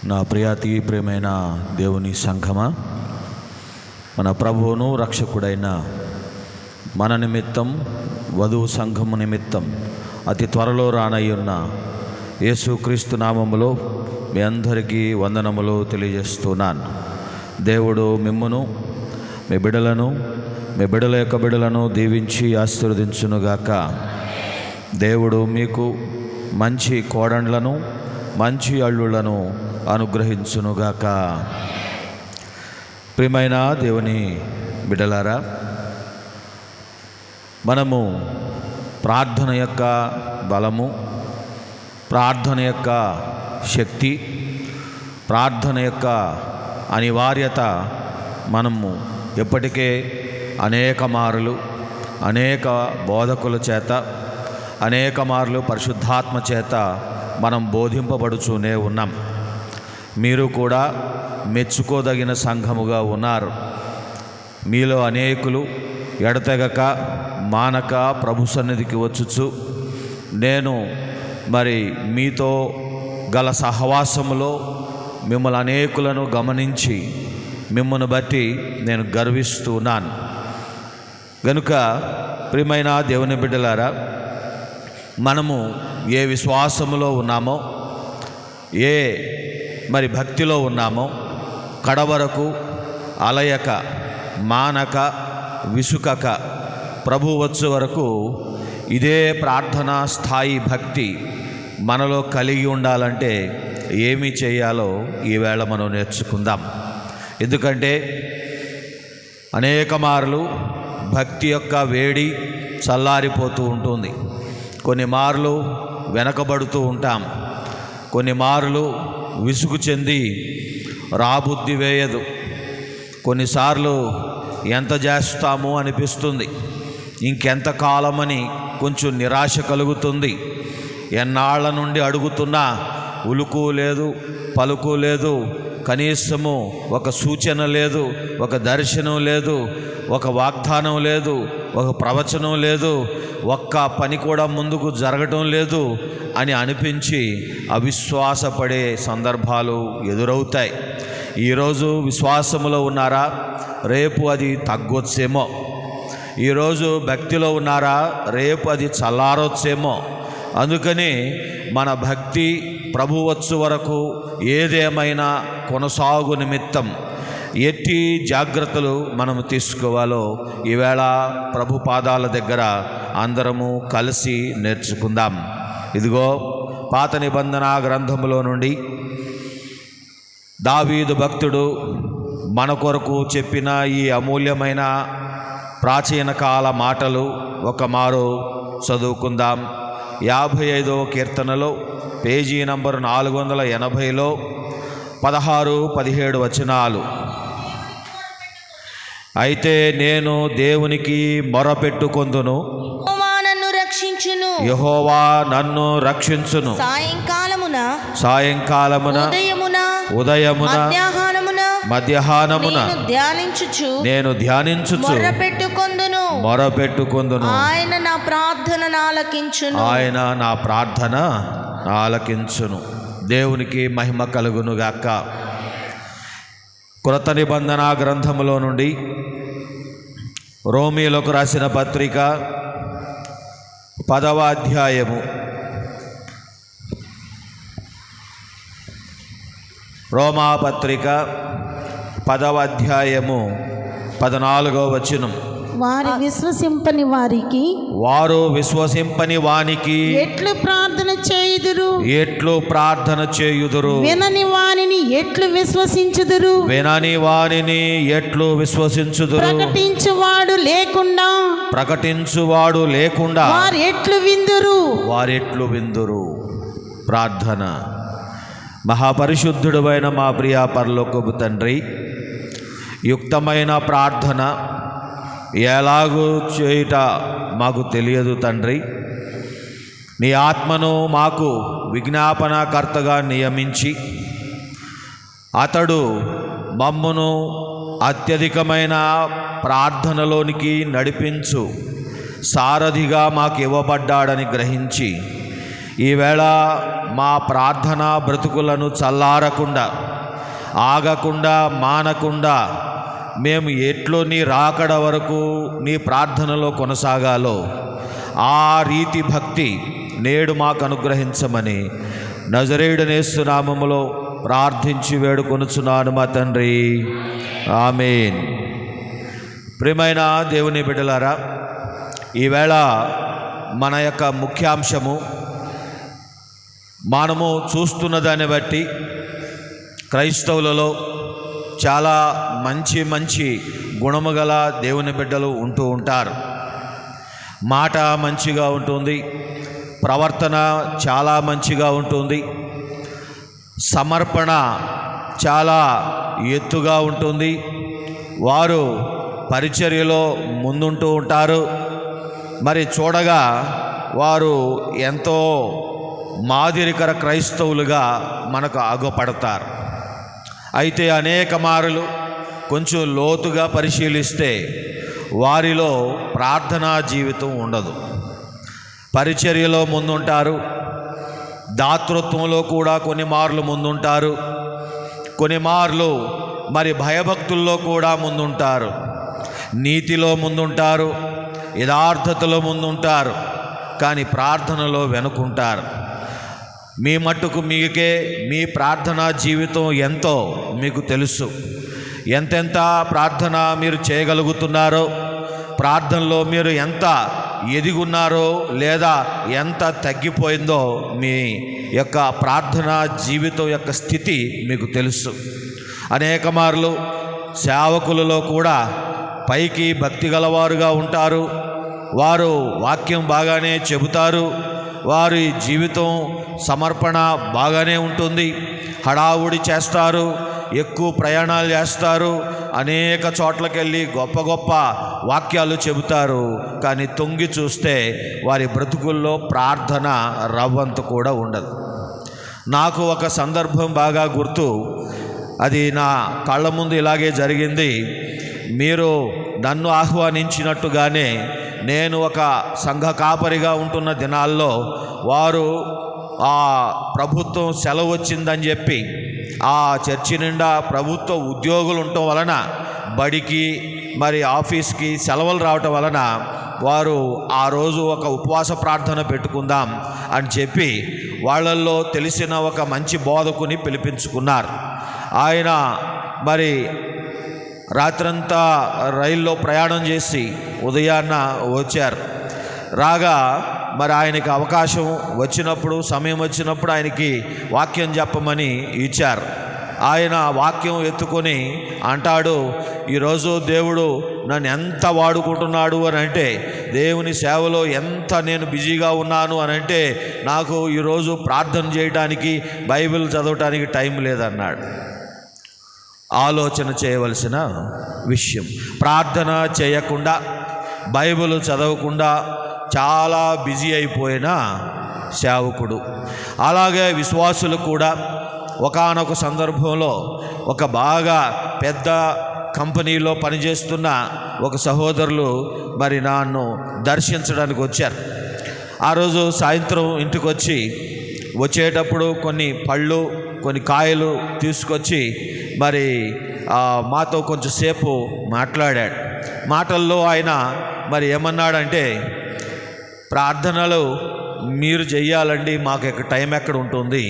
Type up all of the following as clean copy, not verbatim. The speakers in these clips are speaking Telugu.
నా ప్రియాతి ప్రియమైన దేవుని సంఘమా, మన ప్రభువును రక్షకుడైన మన నిమిత్తం, వధువు సంఘము నిమిత్తం అతి త్వరలో రానయ్యున్న యేసుక్రీస్తు నామములో మీ అందరికీ వందనములు తెలియజేస్తున్నాను. దేవుడు మిమ్మును, మీ బిడ్డలను, మీ బిడ్డల యొక్క బిడ్డలను దీవించి ఆశీర్వదించునుగాక. దేవుడు మీకు మంచి కోడండ్లను, మంచి అల్లులను అనుగ్రహించునుగాక. ప్రియమైన దేవుని బిడ్డలారా, మనము ప్రార్థన యొక్క బలము, ప్రార్థన యొక్క శక్తి, ప్రార్థన యొక్క అనివార్యత మనము ఎప్పటికే అనేక మారులు, అనేక బోధకుల చేత, అనేక మార్లు పరిశుద్ధాత్మ చేత మనం బోధింపబడుతూనే ఉన్నాం. మీరు కూడా మెచ్చుకోదగిన సంఘముగా ఉన్నారు. మీలో అనేకులు ఎడతెగక మానక ప్రభు సన్నిధికి వచ్చుచు, నేను మీతో గల సహవాసములో మిమ్మల్ని అనేకులను గమనించి మిమ్మల్ని బట్టి నేను గర్విస్తున్నాను. గనుక ప్రియమైన దేవుని బిడ్డలారా, మనము ఏ విశ్వాసములో ఉన్నామో, ఏ భక్తిలో ఉన్నామో, కడవరకు అలయక మానక విసుకక ప్రభు వచ్చే వరకు ఇదే ప్రార్థనా స్థాయి భక్తి మనలో కలిగి ఉండాలంటే ఏమి చేయాలో ఈవేళ మనం నేర్చుకుందాం. ఎందుకంటే అనేక మార్లు భక్తి యొక్క వేడి చల్లారిపోతూ ఉంటుంది. కొన్ని మార్లు వెనకబడుతూ ఉంటాం. కొన్ని మార్లు విసుగు చెంది రాబుద్ధి వేయదు. కొన్నిసార్లు ఎంత చేస్తాము అనిపిస్తుంది, ఇంకెంతకాలమని కొంచెం నిరాశ కలుగుతుంది. ఎన్నాళ్ల నుండి అడుగుతున్నా ఉలుకు లేదు, పలుకు లేదు, కనీసము ఒక సూచన లేదు, ఒక దర్శనం లేదు, ఒక వాగ్దానం లేదు, ఒక ప్రవచనం లేదు, ఒక్క పని కూడా ముందుకు జరగటం లేదు అని అనిపించి అవిశ్వాసపడే సందర్భాలు ఎదురవుతాయి. ఈరోజు విశ్వాసములో ఉన్నారా? రేపు అది తగ్గొచ్చేమో. ఈరోజు భక్తిలో ఉన్నారా? రేపు అది చల్లారొచ్చేమో. అందుకని మన భక్తి ప్రభు వచ్చు వరకు ఏదేమైనా కొనసాగు నిమిత్తం ఎట్టి జాగ్రత్తలు మనము తీసుకోవాలో ఈవేళ ప్రభు పాదాల దగ్గర అందరము కలిసి నేర్చుకుందాం. ఇదిగో పాత నిబంధన గ్రంథములో నుండి దావీదు భక్తుడు మన కొరకు చెప్పిన ఈ అమూల్యమైన ప్రాచీన కాల మాటలు ఒక మారు చదువుకుందాం. 55వ కీర్తనలో పేజీ నంబర్ 480లో 16-17 వచనాలు. అయితే నేను దేవునికి మొరపెట్టుకొందును, యెహోవా నన్ను రక్షించును. సాయంకాలమున ఉదయమున మధ్యాహ్నమున నేను ధ్యానించుచు మొరపెట్టుకొందును. ఆయన నా ప్రార్థన ఆలకించును. దేవునికి మహిమ కలుగునుగాక. క్రొత్త నిబంధన గ్రంథములో నుండి రోమీయులకు రాసిన పత్రిక 10వ అధ్యాయము, రోమా పత్రిక 10వ అధ్యాయము 14వ వచనం. వారు విశ్వసింపని వానికి ఎట్లు ప్రార్థన చేయుదురు, వినని వానిని ఎట్లు విశ్వసించుదురు, ప్రకటించువాడు లేకుండా వారెట్లు విందురు. ప్రార్థన. మహాపరిశుద్ధుడైన మా ప్రియ పరలోకపు తండ్రి, యుక్తమైన ప్రార్థన ఎలాగూ చేయుట మాకు తెలియదు తండ్రి. నీ ఆత్మను మాకు విజ్ఞాపనకర్తగా నియమించి అతడు మమ్మును అత్యధికమైన ప్రార్థనలోనికి నడిపించు సారథిగా మాకు ఇవ్వబడ్డాడని గ్రహించి ఈవేళ మా ప్రార్థన బ్రతుకులను చల్లారకుండా, ఆగకుండా, మానకుండా మేము ఎట్లు నీ రాకడ వరకు నీ ప్రార్థనలో కొనసాగాలో ఆ రీతి భక్తి నేడు మాకు అనుగ్రహించమని నజరేయుడైన యేసు నామములో ప్రార్థించి వేడుకొనుచున్నాను మా తండ్రి, ఆమేన్. ప్రియమైన దేవుని బిడ్డలారా, ఈవేళ మన యొక్క ముఖ్యాంశము, మనము చూస్తున్న దాన్ని బట్టి క్రైస్తవులలో చాలా మంచి మంచి గుణము గల దేవుని బిడ్డలు ఉంటూ ఉంటారు. మాట మంచిగా ఉంటుంది, ప్రవర్తన చాలా మంచిగా ఉంటుంది, సమర్పణ చాలా ఎత్తుగా ఉంటుంది. వారు పరిచర్యలో ముందుంటూ ఉంటారు. మరి చూడగా వారు ఎంతో మాదిరికర క్రైస్తవులుగా మనకు అగుపడతారు. అయితే అనేక మారులు కొంచెం లోతుగా పరిశీలిస్తే వారిలో ప్రార్థనా జీవితం ఉండదు. పరిచర్యలో ముందుంటారు, దాతృత్వంలో కూడా కొన్ని మార్లు ముందుంటారు, కొన్ని మార్లు మరి భయభక్తుల్లో కూడా ముందుంటారు, నీతిలో ముందుంటారు, యథార్థతలో ముందుంటారు, కానీ ప్రార్థనలో వెనుకుంటారు. మీ మట్టుకు మీకే మీ ప్రార్థనా జీవితం ఎంతో మీకు తెలుసు. ఎంతెంత ప్రార్థన మీరు చేయగలుగుతున్నారో, ప్రార్థనలో మీరు ఎంత ఎదిగున్నారో లేదా ఎంత తగ్గిపోయిందో మీ యొక్క ప్రార్థనా జీవితం యొక్క స్థితి మీకు తెలుసు. అనేక మార్లు సేవకులలో కూడా పైకి భక్తి గలవారుగా ఉంటారు, వారు వాక్యం బాగానే చెబుతారు, వారి జీవితం సమర్పణ బాగానే ఉంటుంది, హడావుడి చేస్తారు, ఎక్కువ ప్రయాణాలు చేస్తారు, అనేక చోట్లకి వెళ్ళి గొప్ప గొప్ప వాక్యాలు చెబుతారు. కానీ తొంగి చూస్తే వారి బ్రతుకుల్లో ప్రార్థన రవ్వంత కూడా ఉండదు. నాకు ఒక సందర్భం బాగా గుర్తు, అది నా కళ్ళ ముందు ఇలాగే జరిగింది. మీరు నన్ను ఆహ్వానించినట్టుగానే నేను ఒక సంఘ కాపరిగా ఉంటున్న దినాల్లో వారు ఆ ప్రభుత్వం సెలవు వచ్చిందని చెప్పి ఆ చర్చి నిండా ప్రభుత్వ ఉద్యోగులు ఉండటం వలన బడికి మరి ఆఫీస్కి సెలవులు రావటం వలన వారు ఆ రోజు ఒక ఉపవాస ప్రార్థన పెట్టుకుందాం అని చెప్పి వాళ్ళల్లో తెలిసిన ఒక మంచి బోధకుని పిలిపించుకున్నారు. ఆయన మరి రాత్రంతా రైల్లో ప్రయాణం చేసి ఉదయాన్న వచ్చారు. రాగా మరి ఆయనకి అవకాశం వచ్చినప్పుడు, సమయం వచ్చినప్పుడు ఆయనకి వాక్యం చెప్పమని ఇచ్చారు. ఆయన వాక్యం ఎత్తుకొని అంటాడు, ఈరోజు దేవుడు నన్ను ఎంత వాడుకుంటున్నాడు అని అంటే, దేవుని సేవలో ఎంత నేను బిజీగా ఉన్నాను అని అంటే, నాకు ఈరోజు ప్రార్థన చేయడానికి, బైబిల్ చదవటానికి టైం లేదన్నాడు. ఆలోచన చేయవలసిన విషయం. ప్రార్థన చేయకుండా, బైబిల్ చదవకుండా చాలా బిజీ అయిపోయిన సేవకుడు. అలాగే విశ్వాసులు కూడా ఒకానొక సందర్భంలో ఒక బాగా పెద్ద కంపెనీలో పనిచేస్తున్న ఒక సహోదరులు మరి నన్ను దర్శించడానికి వచ్చారు. ఆ రోజు సాయంత్రం ఇంటికి వచ్చేటప్పుడు కొన్ని పళ్ళు, కొన్ని కాయలు తీసుకొచ్చి మరి మాతో కొంచెంసేపు మాట్లాడాడు. మాటల్లో ఆయన మరి ఏమన్నాడంటే, ప్రార్థనలు మీరు చెయ్యాలండి, మాకు టైం ఎక్కడ ఉంటుంది,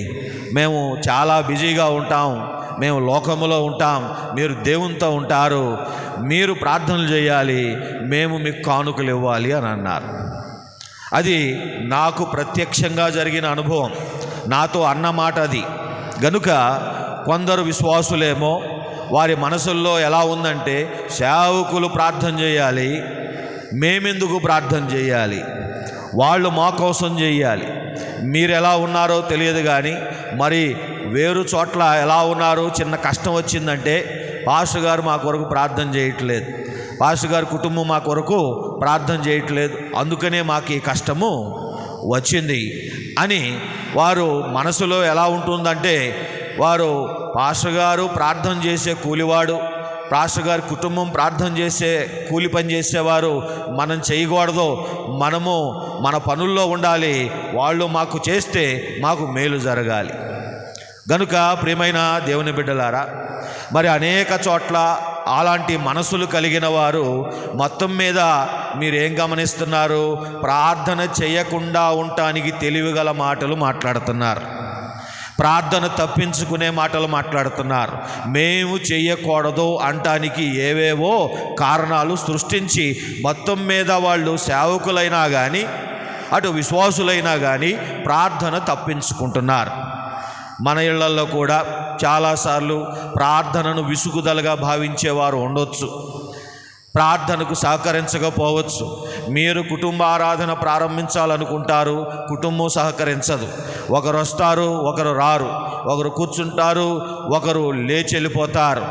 మేము చాలా బిజీగా ఉంటాం, మేము లోకములో ఉంటాం, మీరు దేవునితో ఉంటారు, మీరు ప్రార్థనలు చేయాలి, మేము మీకు కానుకలు ఇవ్వాలి అని అన్నారు. అది నాకు ప్రత్యక్షంగా జరిగిన అనుభవం, నాతో అన్నమాట అది. గనుక కొందరు విశ్వాసులేమో వారి మనసుల్లో ఎలా ఉందంటే, సేవకులు ప్రార్థన చేయాలి, మేమెందుకు ప్రార్థన చేయాలి, వాళ్ళు మా కోసం చేయాలి, మీరు ఎలా ఉన్నారో తెలియదు కానీ మరి వేరు చోట్ల ఎలా ఉన్నారు, చిన్న కష్టం వచ్చిందంటే పాస్టర్ గారు మా కొరకు ప్రార్థన చేయట్లేదు, పాస్టర్ గారి కుటుంబం మా కొరకు ప్రార్థన చేయట్లేదు, అందుకనే మాకు ఈ కష్టము వచ్చింది అని వారు మనసులో ఎలా ఉంటుందంటే, వారు పాస్టర్ గారు ప్రార్థన చేసే కూలివాడు, పాస్టర్ గారి కుటుంబం ప్రార్థన చేసే కూలి పని చేసేవారు మనం చేయకూడదు, మనము మన పనుల్లో ఉండాలి, వాళ్ళు మాకు చేస్తే మాకు మేలు జరగాలి. గనుక ప్రియమైన దేవుని బిడ్డలారా, మరి అనేక చోట్ల అలాంటి మనసులు కలిగిన వారు మొత్తం మీద మీరేం గమనిస్తున్నారు? ప్రార్థన చేయకుండా ఉండటానికి తెలివిగల మాటలు మాట్లాడుతున్నారు, ప్రార్థన తప్పించుకునే మాటలు మాట్లాడుతున్నారు. మేము చేయకూడదు అంటానికి ఏవేవో కారణాలు సృష్టించి మొత్తం మీద వాళ్ళు సేవకులైనా కానీ అటు విశ్వాసులైనా కానీ ప్రార్థన తప్పించుకుంటున్నారు. మన ఇళ్లలో కూడా చాలాసార్లు ప్రార్థనను విసుగుదలగా భావించేవారు ఉండొచ్చు, ప్రార్థనకు సహకరించకపోవచ్చు. మీరు కుటుంబ ఆరాధన ప్రారంభించాలనుకుంటారు, కుటుంబం సహకరించదు. ఒకరు వస్తారు, ఒకరు రారు, ఒకరు కూర్చుంటారు, ఒకరు లేచి వెళ్ళిపోతారు.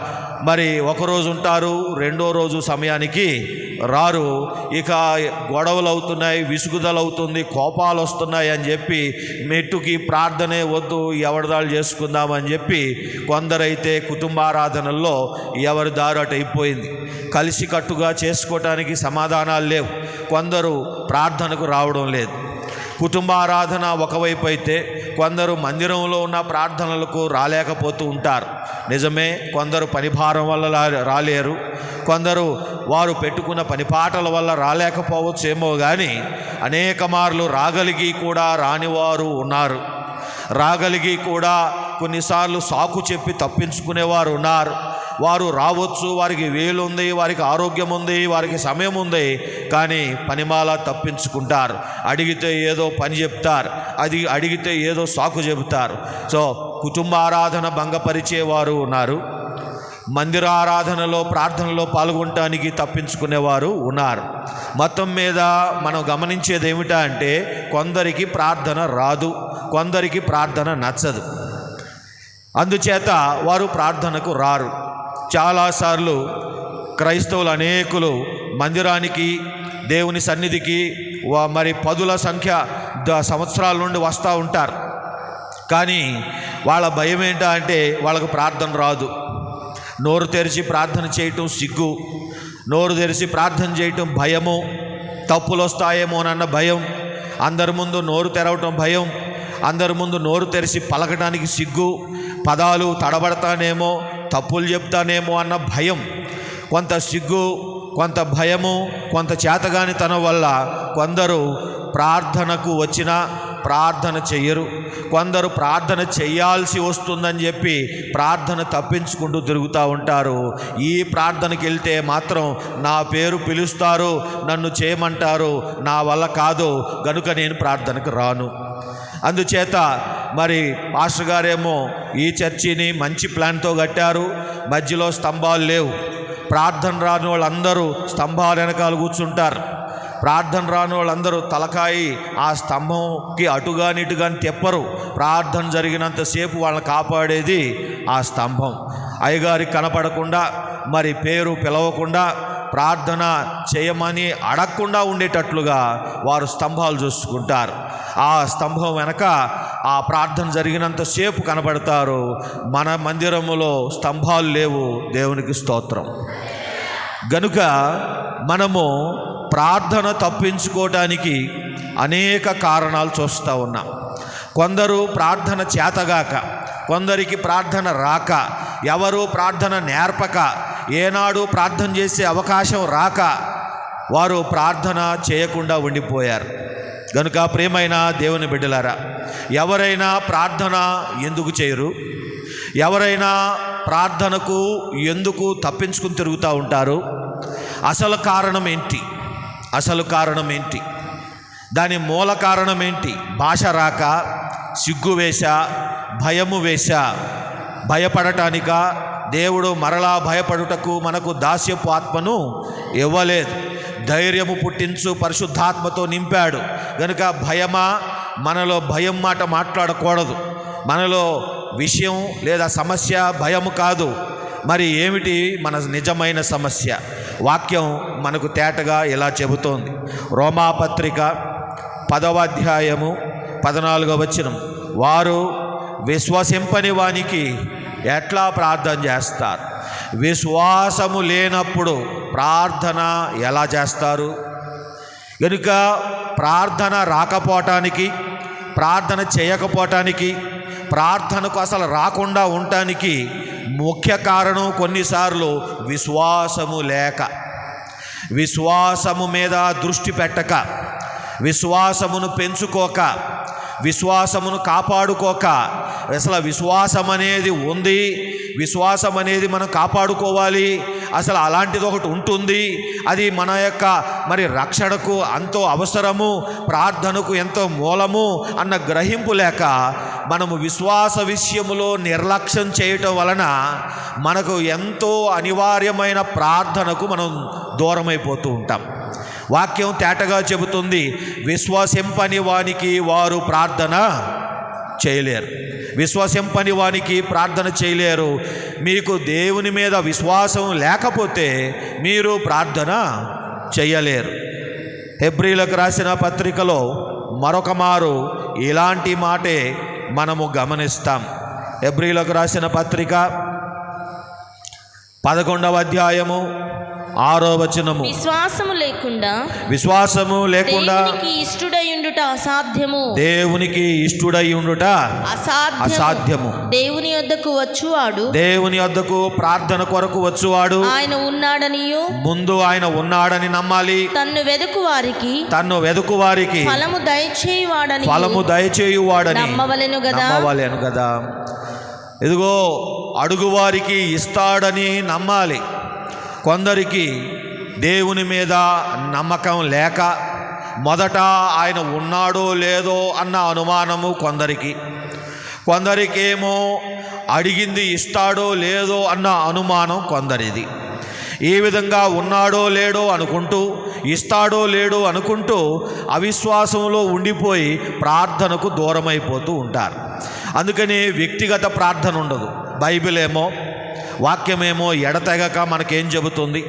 మరి ఒకరోజు ఉంటారు, రెండో రోజు సమయానికి రారు. ఇక గొడవలు అవుతున్నాయి, విసుగుదలు అవుతుంది, కోపాలు వస్తున్నాయి అని చెప్పి మెట్టుకి ప్రార్థనే వద్దు, ఎవరిదాళ్ళు చేసుకుందామని చెప్పి కొందరైతే కుటుంబారాధనల్లో ఎవరి దారు అటు అయిపోయింది. కలిసికట్టుగా చేసుకోవటానికి సమాధానాలు లేవు, కొందరు ప్రార్థనకు రావడం లేదు. కుటుంబారాధన ఒకవైపు అయితే కొందరు మందిరంలో ఉన్న ప్రార్థనలకు రాలేకపోతూ ఉంటారు. నిజమే, కొందరు పనిభారం వల్ల రాలేరు, కొందరు వారు పెట్టుకున్న పనిపాటల వల్ల రాలేకపోవచ్చేమో కానీ అనేక మార్లు రాగలిగి కూడా రానివారు ఉన్నారు. రాగలిగి కూడా కొన్నిసార్లు సాకు చెప్పి తప్పించుకునేవారు ఉన్నారు. వారు రావచ్చు, వారికి వేలు ఉంది, వారికి ఆరోగ్యం ఉంది, వారికి సమయం ఉంది, కానీ పనిమాల తప్పించుకుంటారు. అడిగితే ఏదో పని చెప్తారు, అది అడిగితే ఏదో సాకు చెబుతారు. సో కుటుంబ ఆరాధన భంగపరిచేవారు ఉన్నారు, మందిర ఆరాధనలో ప్రార్థనలో పాల్గొనటానికి తప్పించుకునేవారు ఉన్నారు. మొత్తం మీద మనం గమనించేది ఏమిటా అంటే కొందరికి ప్రార్థన రాదు, కొందరికి ప్రార్థన నచ్చదు, అందుచేత వారు ప్రార్థనకు రారు. చాలాసార్లు క్రైస్తవులు అనేకులు మందిరానికి, దేవుని సన్నిధికి మరి పదుల సంఖ్య సంవత్సరాల నుండి వస్తూ ఉంటారు. కానీ వాళ్ళ భయం ఏంటా అంటే వాళ్ళకు ప్రార్థన రాదు. నోరు తెరిచి ప్రార్థన చేయటం సిగ్గు, నోరు తెరిచి ప్రార్థన చేయటం భయము, తప్పులు వస్తాయేమోనన్న భయం, అందరి ముందు నోరు తెరవటం భయం, అందరి ముందు నోరు తెరిచి పలకడానికి సిగ్గు, పదాలు తడబడతానేమో, తప్పులు చెప్తానేమో అన్న భయం. కొంత సిగ్గు, కొంత భయము, కొంత చేతగానితనం వల్ల కొందరు ప్రార్థనకు వచ్చినా ప్రార్థన చెయ్యరు. కొందరు ప్రార్థన చేయాల్సి వస్తుందని చెప్పి ప్రార్థన తప్పించుకుంటూ తిరుగుతూ ఉంటారు. ఈ ప్రార్థనకి వెళ్తే మాత్రం నా పేరు పిలుస్తారు, నన్ను చేయమంటారు, నా వల్ల కాదు, గనుక నేను ప్రార్థనకు రాను. అందుచేత మరి పాస్టర్ గారేమో ఈ చర్చిని మంచి ప్లాన్తో కట్టారు, మధ్యలో స్తంభాలు లేవు. ప్రార్థన రాని వాళ్ళందరూ స్తంభాల వెనకాల కూర్చుంటారు. ప్రార్థన రాని వాళ్ళందరూ తలకాయి ఆ స్తంభంకి అటుగాని ఇటుగాని తెప్పరు. ప్రార్థన జరిగినంతసేపు వాళ్ళని కాపాడేది ఆ స్తంభం. అయ్యగారికి కనపడకుండా, మరి పేరు పిలవకుండా, ప్రార్థన చేయమని అడగకుండా ఉండేటట్లుగా వారు స్తంభాలు చూసుకుంటారు. ఆ స్తంభం వెనక ఆ ప్రార్థన జరిగినంతసేపు కనపడతారు. మన మందిరములో స్తంభాలు లేవు, దేవునికి స్తోత్రం. గనుక మనము ప్రార్థన తప్పించుకోవడానికి అనేక కారణాలు చూస్తూ ఉన్నాం. కొందరు ప్రార్థన చేతగాక, కొందరికి ప్రార్థన రాక, ఎవరు ప్రార్థన నేర్పక, ఏనాడు ప్రార్థన చేసే అవకాశం రాక వారు ప్రార్థన చేయకుండా ఉండిపోయారు. కనుక ప్రియమైన దేవుని బిడ్డలారా, ఎవరైనా ప్రార్థన ఎందుకు చేయరు? ఎవరైనా ప్రార్థనకు ఎందుకు తప్పించుకుని తిరుగుతూ ఉంటారు? అసలు కారణం ఏంటి? అసలు కారణం ఏంటి? దాని మూల కారణం ఏంటి? భాష రాక, సిగ్గు వేశా, భయము వేశా, భయపడటానిక? దేవుడు మరలా భయపడుటకు మనకు దాస్యపు ఆత్మను ఇవ్వలేదు, ధైర్యము పుట్టించు పరిశుద్ధాత్మతో నింపాడు. కనుక భయమా? మనలో భయం మాట మాట్లాడకూడదు. మనలో విషయం లేదా సమస్య భయము కాదు. మరి ఏమిటి మన నిజమైన సమస్య? వాక్యం మనకు తేటగా ఇలా చెబుతోంది. రోమాపత్రిక 10వ అధ్యాయము 14వ వచనం, వారు విశ్వసింపని వానికి ఎట్లా ప్రార్థన చేస్తారు? విశ్వాసము లేనప్పుడు ప్రార్థన ఎలా చేస్తారు? కనుక ప్రార్థన రాకపోవటానికి, ప్రార్థన చేయకపోవటానికి, ప్రార్థనకు అసలు రాకుండా ఉండటానికి ముఖ్య కారణం కొన్నిసార్లు విశ్వాసము లేక, విశ్వాసము మీద దృష్టి పెట్టక, విశ్వాసమును పెంచుకోక, విశ్వాసమును కాపాడుకోక, అసలు విశ్వాసం అనేది ఉంది, విశ్వాసం అనేది మనం కాపాడుకోవాలి, అసలు అలాంటిది ఒకటి ఉంటుంది, అది మన యొక్క మరి రక్షణకు ఎంతో అవసరము, ప్రార్థనకు ఎంతో మూలము అన్న గ్రహింపు లేక మనము విశ్వాస విషయములో నిర్లక్ష్యం చేయటం వలన మనకు ఎంతో అనివార్యమైన ప్రార్థనకు మనం దూరమైపోతూ ఉంటాం. వాక్యం తేటగా చెబుతుంది, విశ్వసింపని వానికి వారు ప్రార్థన చేయలేరు. విశ్వసింపని వానికి ప్రార్థన చేయలేరు. మీకు దేవుని మీద విశ్వాసం లేకపోతే మీరు ప్రార్థన చేయలేరు. హెబ్రీలకు రాసిన పత్రికలో మరొక మారు ఇలాంటి మాటే మనము గమనిస్తాం. హెబ్రీలకు రాసిన పత్రిక 11వ అధ్యాయము 6వ వచనము, విశ్వాసము లేకుండా దేవునికి ఇష్టుడై ఉండుట అసాధ్యము. దేవుని యొద్దకు వచ్చువాడు, దేవుని యొద్దకు ప్రార్థన కొరకు వచ్చువాడు ఆయన ఉన్నాడనియు, ముందు ఆయన ఉన్నాడని నమ్మాలి. తన్ను వెదుకు వారికి ఫలము దయచేయువాడని నమ్మవలెను కదా. ఇదిగో అడుగువారికి ఇస్తాడని నమ్మాలి. కొందరికి దేవుని మీద నమ్మకం లేక, మొదట ఆయన ఉన్నాడో లేదో అన్న అనుమానము కొందరికేమో అడిగింది ఇస్తాడో లేదో అన్న అనుమానం కొందరిది. ఈ విధంగా ఉన్నాడో లేడో అనుకుంటూ, ఇస్తాడో లేడో అనుకుంటూ అవిశ్వాసంలో ఉండిపోయి ప్రార్థనకు దూరమైపోతూ ఉంటారు. అందుకని వ్యక్తిగత ప్రార్థన ఉండదు. బైబిల్ ఏమో, వాక్యమేమో ఎడతెగక మనకేం చెబుతుంది?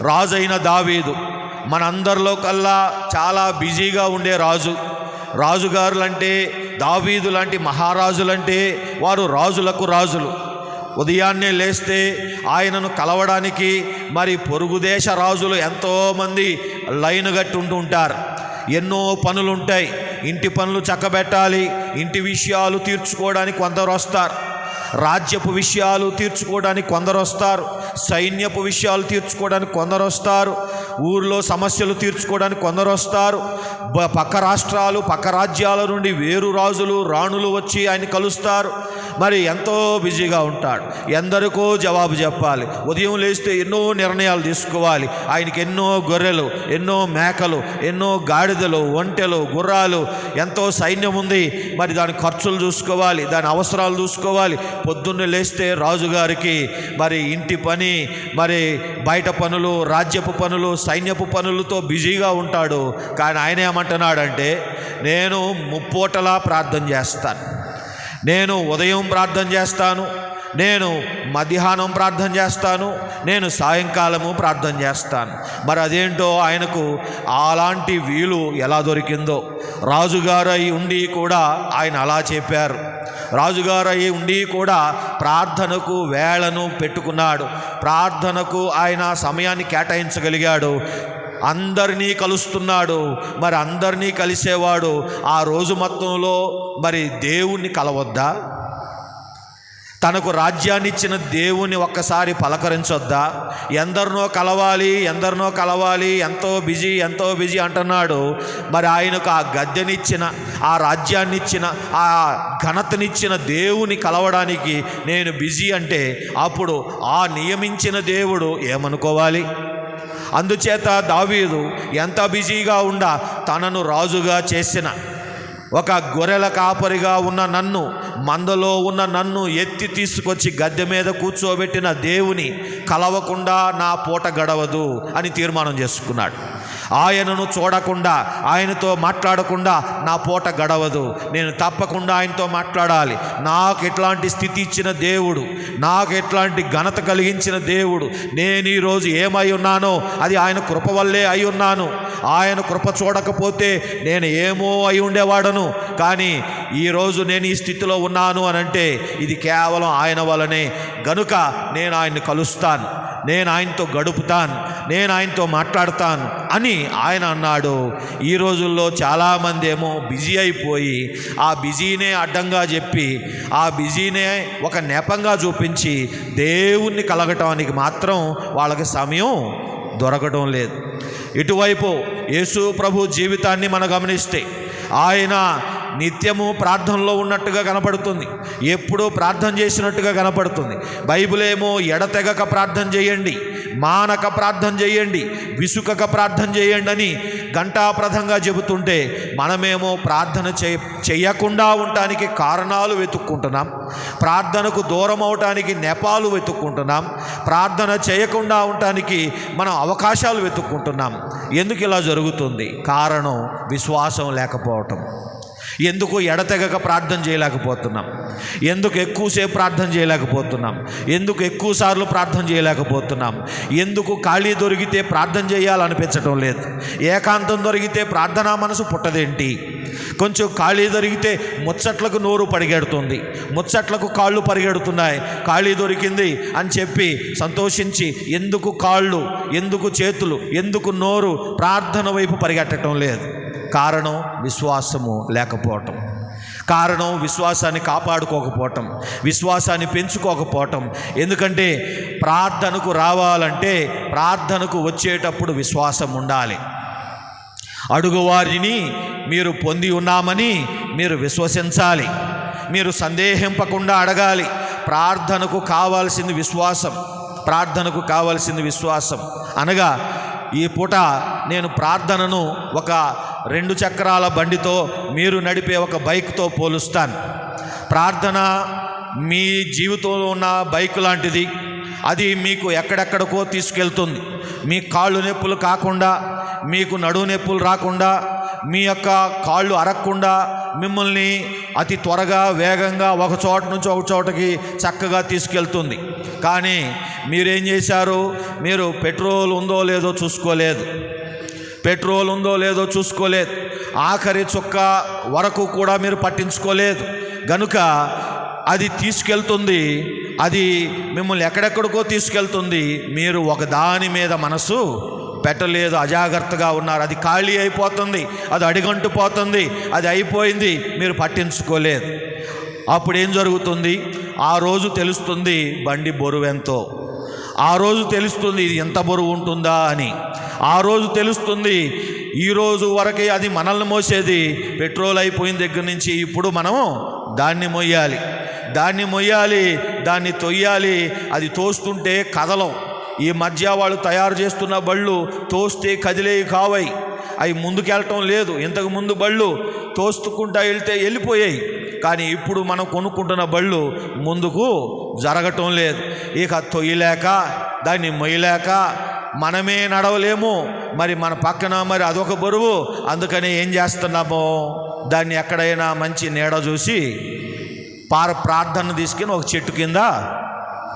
రాజైన దావీదు మనందరిలో కల్లా చాలా బిజీగా ఉండే రాజుగారులంటే, దావీదు లాంటి మహారాజులంటే వారు రాజులకు రాజులు. ఉదయాన్నే లేస్తే ఆయనను కలవడానికి మరి పొరుగు దేశ రాజులు ఎంతోమంది లైన్ కట్టి ఉంటారు. ఎన్నో పనులుంటాయి. ఇంటి పనులు చక్కబెట్టాలి, ఇంటి విషయాలు తీర్చుకోవడానికి కొందరు వస్తారు, రాజ్యపు విషయాలు తీర్చుకోవడానికి కొందరు వస్తారు, సైన్యపు విషయాలు తీర్చుకోవడానికి కొందరు వస్తారు, ఊర్లో సమస్యలు తీర్చుకోవడానికి కొందరు వస్తారు. పక్క రాష్ట్రాలు, పక్క రాజ్యాల నుండి వేరు రాజులు, రాణులు వచ్చి ఆయన కలుస్తారు. మరి ఎంతో బిజీగా ఉంటాడు. ఎందరికో జవాబు చెప్పాలి. ఉదయం లేస్తే ఎన్నో నిర్ణయాలు తీసుకోవాలి. ఆయనకి ఎన్నో గొర్రెలు, ఎన్నో మేకలు, ఎన్నో గాడిదలు, ఒంటెలు, గుర్రాలు, ఎంతో సైన్యం ఉంది. మరి దాని ఖర్చులు చూసుకోవాలి, దాని అవసరాలు చూసుకోవాలి. పొద్దున్నే లేస్తే రాజుగారికి మరి ఇంటి పని, మరి బయట పనులు, రాజ్యపు పనులు, సైన్యపు పనులతో బిజీగా ఉంటాడు. కానీ ఆయన ఏమంటున్నాడంటే, నేను ముప్పోటలా ప్రార్థన చేస్తాను, నేను ఉదయం ప్రార్థన చేస్తాను, నేను మధ్యాహ్నం ప్రార్థన చేస్తాను, నేను సాయంకాలము ప్రార్థన చేస్తాను. మరి అదేంటో ఆయనకు అలాంటి వీలు ఎలా దొరికిందో. రాజుగారు అయి ఉండి కూడా ఆయన అలా చెప్పారు. రాజుగారు అయి ఉండి కూడా ప్రార్థనకు వేళను పెట్టుకున్నాడు. ప్రార్థనకు ఆయన సమయాన్ని కేటాయించగలిగాడు. అందరినీ కలుస్తున్నాడు. మరి అందరినీ కలిసేవాడు ఆ రోజు మొత్తంలో మరి దేవుణ్ణి కలవద్దా? తనకు రాజ్యాన్ని ఇచ్చిన దేవుని ఒక్కసారి పలకరించొద్దా? ఎందరినో కలవాలి, ఎంతో బిజీ అంటున్నాడు. మరి ఆయనకు ఆ గద్దెనిచ్చిన, ఆ రాజ్యాన్నిచ్చిన, ఆ ఘనతనిచ్చిన దేవుని కలవడానికి నేను బిజీ అంటే అప్పుడు ఆ నియమించిన దేవుడు ఏమనుకోవాలి? అందుచేత దావీదు ఎంత బిజీగా ఉండా తనను రాజుగా చేసిన, ఒక గొర్రెల కాపరిగా ఉన్న నన్ను, మందలో ఉన్న నన్ను ఎత్తి తీసుకొచ్చి గద్దె మీద కూర్చోబెట్టిన దేవుని కలవకుండా నా పూట గడవదు అని తీర్మానం చేసుకున్నాడు. ఆయనను చూడకుండా, ఆయనతో మాట్లాడకుండా నా పూట గడవదు. నేను తప్పకుండా ఆయనతో మాట్లాడాలి. నాకు ఎట్లాంటి స్థితి ఇచ్చిన దేవుడు, నాకు ఎట్లాంటి ఘనత కలిగించిన దేవుడు, నేను ఈరోజు ఏమై ఉన్నానో అది ఆయన కృప వల్లే అయి ఉన్నాను. ఆయన కృప చూడకపోతే నేను ఏమో అయి ఉండేవాడను. కానీ ఈరోజు నేను ఈ స్థితిలో ఉన్నాను అని అంటే ఇది కేవలం ఆయన వల్లనే. గనుక నేను ఆయన్ని కలుస్తాను, నేను ఆయనతో గడుపుతాను, నేను ఆయనతో మాట్లాడతాను అని ఆయన అన్నాడు. ఈ రోజుల్లో చాలామంది ఏమో బిజీ అయిపోయి ఆ బిజీనే అడ్డంగా చెప్పి, ఆ బిజీనే ఒక నెపంగా చూపించి దేవుణ్ణి కలగటానికి మాత్రం వాళ్ళకి సమయం దొరకడం లేదు. ఇటువైపు యేసు ప్రభు జీవితాన్ని మనం గమనిస్తే ఆయన నిత్యము ప్రార్థనలో ఉన్నట్టుగా కనపడుతుంది, ఎప్పుడూ ప్రార్థన చేసినట్టుగా కనపడుతుంది. బైబిల్ ఏమో ఎడతెగక ప్రార్థన చేయండి, మానక ప్రార్థన చేయండి, విసుకక ప్రార్థన చేయండి అని ఘంటాప్రదంగా చెబుతుంటే మనమేమో ప్రార్థన చేయకుండా ఉండటానికి కారణాలు వెతుక్కుంటున్నాం, ప్రార్థనకు దూరం అవటానికి నెపాలు వెతుక్కుంటున్నాం, ప్రార్థన చేయకుండా ఉండటానికి మనం అవకాశాలు వెతుక్కుంటున్నాం. ఎందుకు ఇలా జరుగుతుంది? కారణం విశ్వాసం లేకపోవటం. ఎందుకు ఎడతెగక ప్రార్థన చేయలేకపోతున్నాం? ఎందుకు ఎక్కువసేపు ప్రార్థన చేయలేకపోతున్నాం? ఎందుకు ఎక్కువసార్లు ప్రార్థన చేయలేకపోతున్నాం? ఎందుకు ఖాళీ దొరికితే ప్రార్థన చేయాలనిపించడం లేదు? ఏకాంతం దొరికితే ప్రార్థనా మనసు పుట్టదేంటి? కొంచెం ఖాళీ దొరికితే ముచ్చట్లకు నోరు పరిగెడుతుంది, ముచ్చట్లకు కాళ్ళు పరిగెడుతున్నాయి. ఖాళీ దొరికింది అని చెప్పి సంతోషించి ఎందుకు కాళ్ళు, ఎందుకు చేతులు, ఎందుకు నోరు ప్రార్థన వైపు పరిగెట్టడం లేదు? కారణం విశ్వాసము లేకపోవటం, కారణం విశ్వాసాన్ని కాపాడుకోకపోవటం, విశ్వాసాన్ని పెంచుకోకపోవటం. ఎందుకంటే ప్రార్థనకు రావాలంటే ప్రార్థనకు వచ్చేటప్పుడు విశ్వాసం ఉండాలి. అడుగువారిని మీరు పొంది ఉన్నామని మీరు విశ్వసించాలి, మీరు సందేహింపకుండా అడగాలి. ప్రార్థనకు కావాల్సింది విశ్వాసం, ప్రార్థనకు కావాల్సింది విశ్వాసం. అనగా ఈ పూట నేను ప్రార్థనను ఒక 2 చక్రాల బండితో, మీరు నడిపే ఒక బైక్తో పోలుస్తాను. ప్రార్థన మీ జీవితంలో ఉన్న బైక్ లాంటిది. అది మీకు ఎక్కడెక్కడికో తీసుకెళ్తుంది. మీ కాళ్ళు నొప్పులు కాకుండా, మీకు నడుము నొప్పులు రాకుండా, మీ యొక్క కాళ్ళు అరగకుండా మిమ్మల్ని అతి త్వరగా వేగంగా ఒక చోట నుంచి ఒక చోటకి చక్కగా తీసుకెళ్తుంది. కానీ మీరేం చేశారు? మీరు పెట్రోల్ ఉందో లేదో చూసుకోలేదు, పెట్రోల్ ఉందో లేదో చూసుకోలేదు, ఆఖరి చుక్క వరకు కూడా మీరు పట్టించుకోలేదు. గనుక అది తీసుకెళ్తుంది, అది మిమ్మల్ని ఎక్కడెక్కడికో తీసుకెళ్తుంది. మీరు ఒక దాని మీద మనసు పెట్టలేదు, అజాగ్రత్తగా ఉన్నారు. అది ఖాళీ అయిపోతుంది, అది అడిగంటు పోతుంది, అది అయిపోయింది, మీరు పట్టించుకోలేదు. అప్పుడు ఏం జరుగుతుంది? ఆ రోజు తెలుస్తుంది బండి బరువెంతో, ఆ రోజు తెలుస్తుంది ఇది ఎంత బరువు ఉంటుందా అని, ఆ రోజు తెలుస్తుంది. ఈరోజు వరకే అది మనల్ని మోసేది, పెట్రోల్ అయిపోయిన దగ్గర నుంచి ఇప్పుడు మనం దాన్ని మొయ్యాలి, దాన్ని మొయ్యాలి, దాన్ని తొయ్యాలి. అది తోస్తుంటే కదలం. ఈ మధ్య వాళ్ళు తయారు చేస్తున్న బళ్ళు తోస్తే కదిలేవి కావాయి, అవి ముందుకెళ్ళటం లేదు. ఇంతకు ముందు బళ్ళు తోస్తుకుంటా వెళ్తే వెళ్ళిపోయాయి, కానీ ఇప్పుడు మనం కొనుక్కుంటున్న బళ్ళు ముందుకు జరగటం లేదు. ఇక తొయ్యలేక, దాన్ని మొయ్యలేక మనమే నడవలేము, మరి మన పక్కన మరి అదొక బరువు. అందుకని ఏం చేస్తున్నామో, దాన్ని ఎక్కడైనా మంచి నీడ చూసి ప్రార్థన తీసుకుని ఒక చెట్టు కింద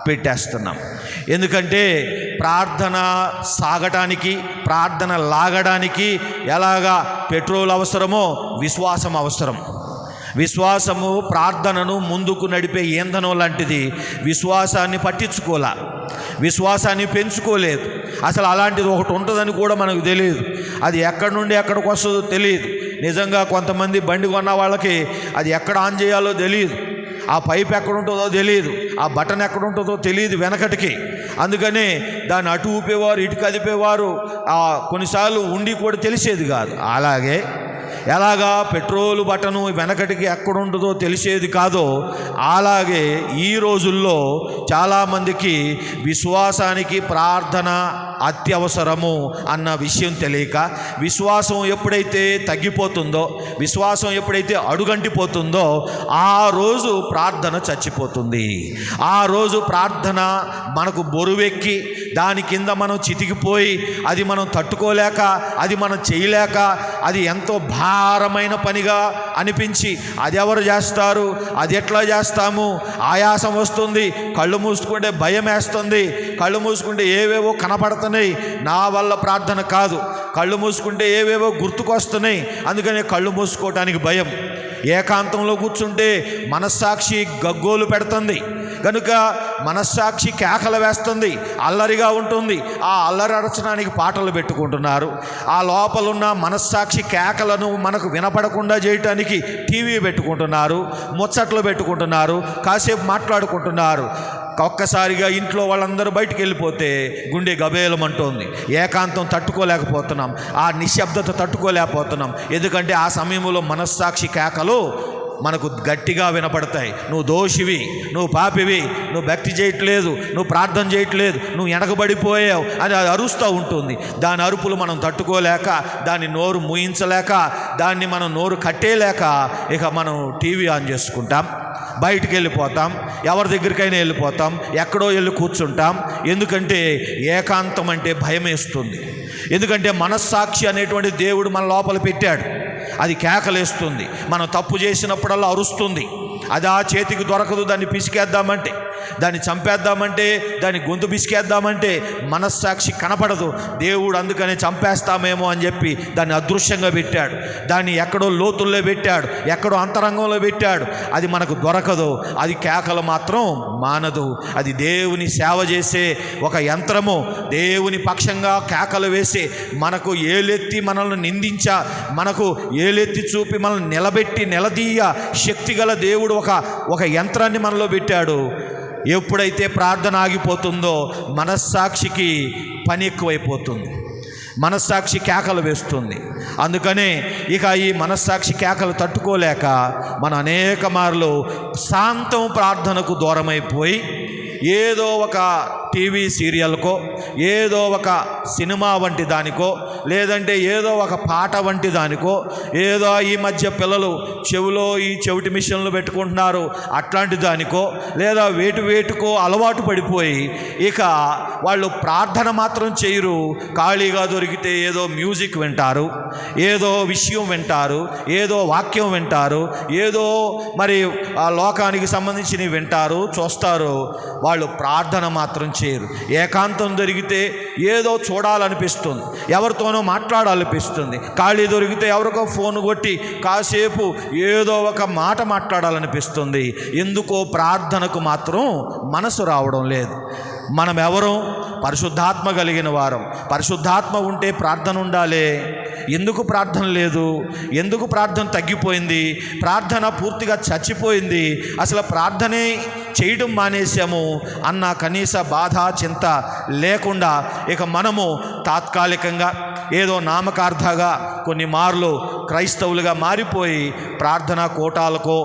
పెట్టేస్తున్నాం. ఎందుకంటే ప్రార్థన సాగటానికి, ప్రార్థన లాగడానికి ఎలాగా పెట్రోల్ అవసరమో విశ్వాసం అవసరం. విశ్వాసము ప్రార్థనను ముందుకు నడిపే ఇంధనం లాంటిది. విశ్వాసాన్ని పట్టించుకోలే, విశ్వాసాన్ని పెంచుకోలేదు. అసలు అలాంటిది ఒకటి ఉంటుందని కూడా మనకు తెలియదు. అది ఎక్కడి నుండి ఎక్కడికి వస్తుందో తెలియదు. నిజంగా కొంతమంది బండి కొన్న వాళ్ళకి అది ఎక్కడ ఆన్ చేయాలో తెలియదు, ఆ పైప్ ఎక్కడ ఉంటుందో తెలియదు, ఆ బటన్ ఎక్కడ ఉంటుందో తెలియదు వెనకటికి. అందుకనే దాన్ని అటు ఊపేవారు, ఇటు కదిపేవారు, కొన్నిసార్లు ఉండి కూడా తెలిసేది కాదు. అలాగే ఎలాగా పెట్రోల్ బటను వెనకటికి ఎక్కడుంటుందో తెలిసేది కాదో, అలాగే ఈ రోజుల్లో చాలామందికి విశ్వాసానికి ప్రార్థన అత్యవసరము అన్న విషయం తెలియక విశ్వాసం ఎప్పుడైతే తగ్గిపోతుందో, విశ్వాసం ఎప్పుడైతే అడుగంటిపోతుందో ఆ రోజు ప్రార్థన చచ్చిపోతుంది. ఆ రోజు ప్రార్థన మనకు బరువెక్కి దాని కింద మనం చితికిపోయి అది మనం తట్టుకోలేక, అది మనం చేయలేక, అది ఎంతో భారమైన పనిగా అనిపించి అది ఎవరు చేస్తారు, అది ఎట్లా చేస్తాము, ఆయాసం వస్తుంది, కళ్ళు మూసుకుంటే భయం వేస్తుంది, కళ్ళు మూసుకుంటే ఏవేవో కనపడుతున్నాయి, నా వల్ల ప్రార్థన కాదు, కళ్ళు మూసుకుంటే ఏవేవో గుర్తుకొస్తున్నాయి, అందుకని కళ్ళు మూసుకోవటానికి భయం. ఏకాంతంలో కూర్చుంటే మనస్సాక్షి గగ్గోలు పెడుతుంది కనుక మనస్సాక్షి కేకలు వేస్తుంది, అల్లరిగా ఉంటుంది. ఆ అల్లరి అరచడానికి పాటలు పెట్టుకుంటున్నారు. ఆ లోపలున్న మనస్సాక్షి కేకలను మనకు వినపడకుండా చేయటానికి టీవీ పెట్టుకుంటున్నారు, ముచ్చట్లు పెట్టుకుంటున్నారు, కాసేపు మాట్లాడుకుంటున్నారు. ఒక్కసారిగా ఇంట్లో వాళ్ళందరూ బయటికి వెళ్ళిపోతే గుండె గబేలమంటోంది. ఏకాంతం తట్టుకోలేకపోతున్నాం, ఆ నిశ్శబ్దత తట్టుకోలేకపోతున్నాం. ఎందుకంటే ఆ సమయంలో మనస్సాక్షి కేకలు మనకు గట్టిగా వినపడతాయి. నువ్వు దోషివి, నువ్వు పాపివి, నువ్వు భక్తి చేయట్లేదు, నువ్వు ప్రార్థన చేయట్లేదు, నువ్వు వెనకబడిపోయావు అని అది అరుస్తూ ఉంటుంది. దాని అరుపులు మనం తట్టుకోలేక, దాన్ని నోరు మూయించలేక, దాన్ని మనం నోరు కట్టేలేక ఇక మనం టీవీ ఆన్ చేసుకుంటాం, బయటికి వెళ్ళిపోతాం, ఎవరి దగ్గరికైనా వెళ్ళిపోతాం, ఎక్కడో వెళ్ళి కూర్చుంటాం. ఎందుకంటే ఏకాంతం అంటే భయం వేస్తుంది. ఎందుకంటే మనస్సాక్షి అనేటువంటి దేవుడు మన లోపల పెట్టాడు. అది కేకలేస్తుంది, మనం తప్పు చేసినప్పుడల్లా అరుస్తుంది. అది ఆ చేతికి దొరకదు. దాన్ని పిసికేద్దామంటే, దాన్ని చంపేద్దామంటే, దాన్ని గొంతు పిసికేద్దామంటే మనస్సాక్షి కనపడదు. దేవుడు అందుకని చంపేస్తామేమో అని చెప్పి దాన్ని అదృశ్యంగా పెట్టాడు, దాన్ని ఎక్కడో లోతుల్లో పెట్టాడు, ఎక్కడో అంతరంగంలో పెట్టాడు. అది మనకు దొరకదు. అది కేకలు మాత్రం మానదు. అది దేవుని సేవ చేసే ఒక యంత్రము. దేవుని పక్షంగా కేకలు వేసి మనకు ఏలెత్తి మనల్ని నిందించా, మనకు ఏలెత్తి చూపి మనల్ని నిలబెట్టి నిలదీయ శక్తి గల దేవుడు ఒక యంత్రాన్ని మనలో పెట్టాడు. ఎప్పుడైతే ప్రార్థన ఆగిపోతుందో మనస్సాక్షికి పని ఎక్కువైపోతుంది, మనస్సాక్షి కేకలు వేస్తుంది. అందుకనే ఇక ఈ మనస్సాక్షి కేకలు తట్టుకోలేక మన అనేక మార్లు శాంతం ప్రార్థనకు దూరమైపోయి ఏదో ఒక టీవీ సీరియల్కో, ఏదో ఒక సినిమా వంటి దానికో, లేదంటే ఏదో ఒక పాట వంటి దానికో, ఏదో ఈ మధ్య పిల్లలు చెవిలో ఈ చెవిటి మిషన్లు పెట్టుకుంటున్నారు అట్లాంటి దానికో, లేదా వేటుకో అలవాటు పడిపోయి ఇక వాళ్ళు ప్రార్థన మాత్రం చేయరు. ఖాళీగా దొరికితే ఏదో మ్యూజిక్ వింటారు, ఏదో విషయం వింటారు, ఏదో వాక్యం వింటారు, ఏదో మరి ఆ లోకానికి సంబంధించినవి వింటారు, చూస్తారు. వాళ్ళు ప్రార్థన మాత్రం చేయరు. ఏకాంతం దొరికితే ఏదో చూడాలనిపిస్తుంది, ఎవరితోనో మాట్లాడాలనిపిస్తుంది. ఖాళీ దొరికితే ఎవరికో ఫోన్ కొట్టి కాసేపు ఏదో ఒక మాట మాట్లాడాలనిపిస్తుంది. ఎందుకో ప్రార్థనకు మాత్రం మనసు రావడం లేదు. మనం ఎవరు? పరిశుద్ధాత్మ కలిగిన వారం. పరిశుద్ధాత్మ ఉంటే ప్రార్థన ఉండాలి. ఎందుకు ప్రార్థన లేదు? ఎందుకు ప్రార్థన తగ్గిపోయింది? ప్రార్థన పూర్తిగా చచ్చిపోయింది. అసలు ప్రార్థనే చేయడం మానేశాము అన్న కనీస బాధ చింత లేకుండా ఇక మనము తాత్కాలికంగా ఏదో నామకార్థంగా కొన్ని మార్లు క్రైస్తవులుగా మారిపోయి ప్రార్థనా కూటాలకో,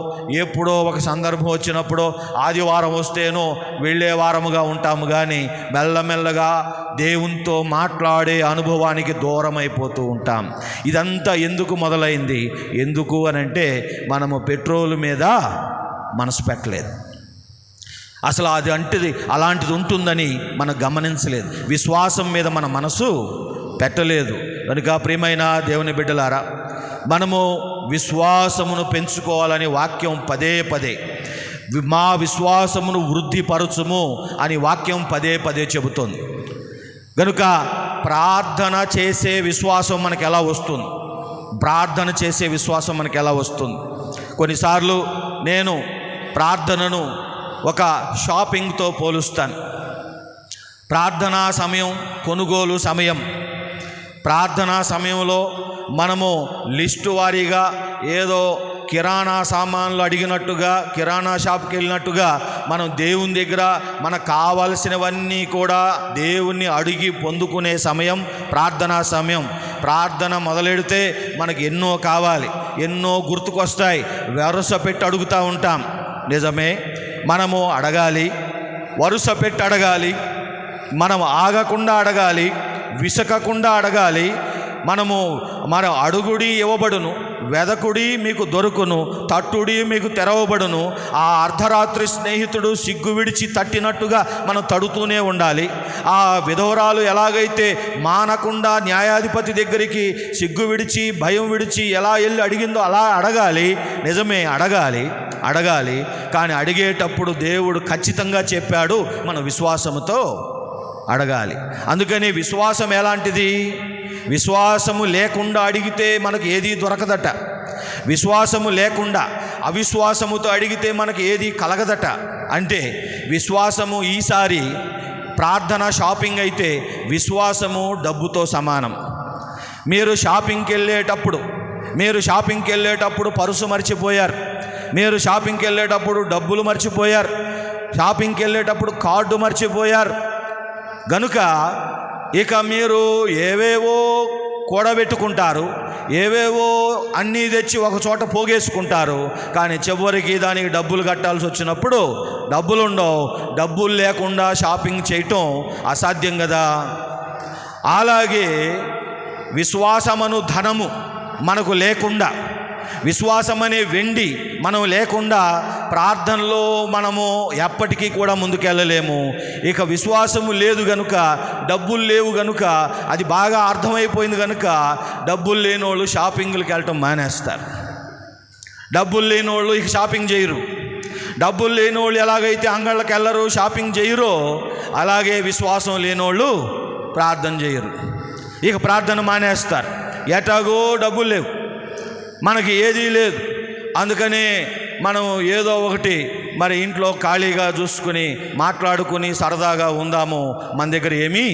ఎప్పుడో ఒక సందర్భం వచ్చినప్పుడో, ఆదివారం వస్తేనో వెళ్ళే వారముగా ఉంటాము. కానీ మెల్లమెల్లగా దేవునితో మాట్లాడే అనుభవానికి దూరం అయిపోతూ ఉంటాం. ఇదంతా ఎందుకు మొదలైంది? ఎందుకు అనంటే మనము పెట్రోల్ మీద మనసు పెట్టలేదు. అసలు అది అలాంటిది ఉంటుందని మనం గమనించలేదు. విశ్వాసం మీద మన మనసు పెట్టలేదు. కనుక ప్రియమైన దేవుని బిడ్డలారా, మనము విశ్వాసమును పెంచుకోవాలని వాక్యం పదే పదే, మా విశ్వాసమును వృద్ధిపరచుము అని వాక్యం పదే పదే చెబుతోంది. కనుక ప్రార్థన చేసే విశ్వాసం మనకు ఎలా వస్తుంది? ప్రార్థన చేసే విశ్వాసం మనకు ఎలా వస్తుంది? కొన్నిసార్లు నేను ప్రార్థనను ఒక షాపింగ్తో పోలుస్తాను. ప్రార్థనా సమయం కొనుగోలు సమయం. ప్రార్థనా సమయంలో మనము లిస్టు వారీగా ఏదో కిరాణా సామాన్లు అడిగినట్టుగా, కిరాణా షాప్కి వెళ్ళినట్టుగా మనం దేవుని దగ్గర మనకు కావాల్సినవన్నీ కూడా దేవుణ్ణి అడిగి పొందుకునే సమయం ప్రార్థనా సమయం. ప్రార్థన మొదలెడితే మనకు ఎన్నో కావాలి, ఎన్నో గుర్తుకొస్తాయి, వరుస పెట్టి అడుగుతూ ఉంటాం. నిజమే, మనము అడగాలి, వరుస పెట్టి అడగాలి. మనం ఆగకుండా అడగాలి, విసకకుండా అడగాలి. మన అడుగుడి ఇవ్వబడును, వెదకుడి మీకు దొరుకును, తట్టుడి మీకు తెరవబడును. ఆ అర్ధరాత్రి స్నేహితుడు సిగ్గు విడిచి తట్టినట్టుగా మనం తడుతూనే ఉండాలి. ఆ విధవరాలు ఎలాగైతే మానకుండా న్యాయాధిపతి దగ్గరికి సిగ్గు విడిచి భయం విడిచి ఎలా వెళ్ళి అడిగిందో అలా అడగాలి. నిజమే, అడగాలి. కానీ అడిగేటప్పుడు దేవుడు ఖచ్చితంగా చెప్పాడు, మన విశ్వాసముతో అడగాలి. అందుకని విశ్వాసం ఎలాంటిది? విశ్వాసము లేకుండా అడిగితే మనకు ఏదీ దొరకదట. విశ్వాసము లేకుండా అవిశ్వాసముతో అడిగితే మనకు ఏదీ కలగదట. అంటే విశ్వాసము ఈసారి ప్రార్థన షాపింగ్ అయితే విశ్వాసము డబ్బుతో సమానం. మీరు షాపింగ్కి వెళ్ళేటప్పుడు పరుసు మర్చిపోయారు, మీరు షాపింగ్కి వెళ్ళేటప్పుడు డబ్బులు మర్చిపోయారు, షాపింగ్కి వెళ్ళేటప్పుడు కార్డు మర్చిపోయారు. గనుక ఇక మీరు ఏవేవో కూడబెట్టుకుంటారు, ఏవేవో అన్నీ తెచ్చి ఒక చోట పోగేసుకుంటారు. కానీ చివరికి దానికి డబ్బులు కట్టాల్సి వచ్చినప్పుడు డబ్బులు ఉండవు. డబ్బులు లేకుండా షాపింగ్ చేయటం అసాధ్యం కదా. అలాగే విశ్వాసమను ధనము మనకు లేకుండా, విశ్వాసమనే వెండి మనం లేకుండా ప్రార్థనలో మనము ఎప్పటికీ కూడా ముందుకెళ్ళలేము. ఇక విశ్వాసము లేదు గనుక, డబ్బులు లేవు గనుక, అది బాగా అర్థమైపోయింది గనుక డబ్బులు లేనోళ్ళు షాపింగ్లకు వెళ్ళటం మానేస్తారు. డబ్బులు లేనోళ్ళు ఇక షాపింగ్ చేయరు. డబ్బులు లేనోళ్ళు ఎలాగైతే అంగళ్ళకి వెళ్ళరు, షాపింగ్ చేయరో, అలాగే విశ్వాసం లేనోళ్ళు ప్రార్థన చేయరు. ఇక ప్రార్థన మానేస్తారు. ఎటాగో డబ్బులు లేవు, మనకి ఏదీ లేదు, అందుకని మనం ఏదో ఒకటి మరి ఇంట్లో ఖాళీగా చూసుకుని మాట్లాడుకుని సరదాగా ఉందాము, మన దగ్గర ఏమీ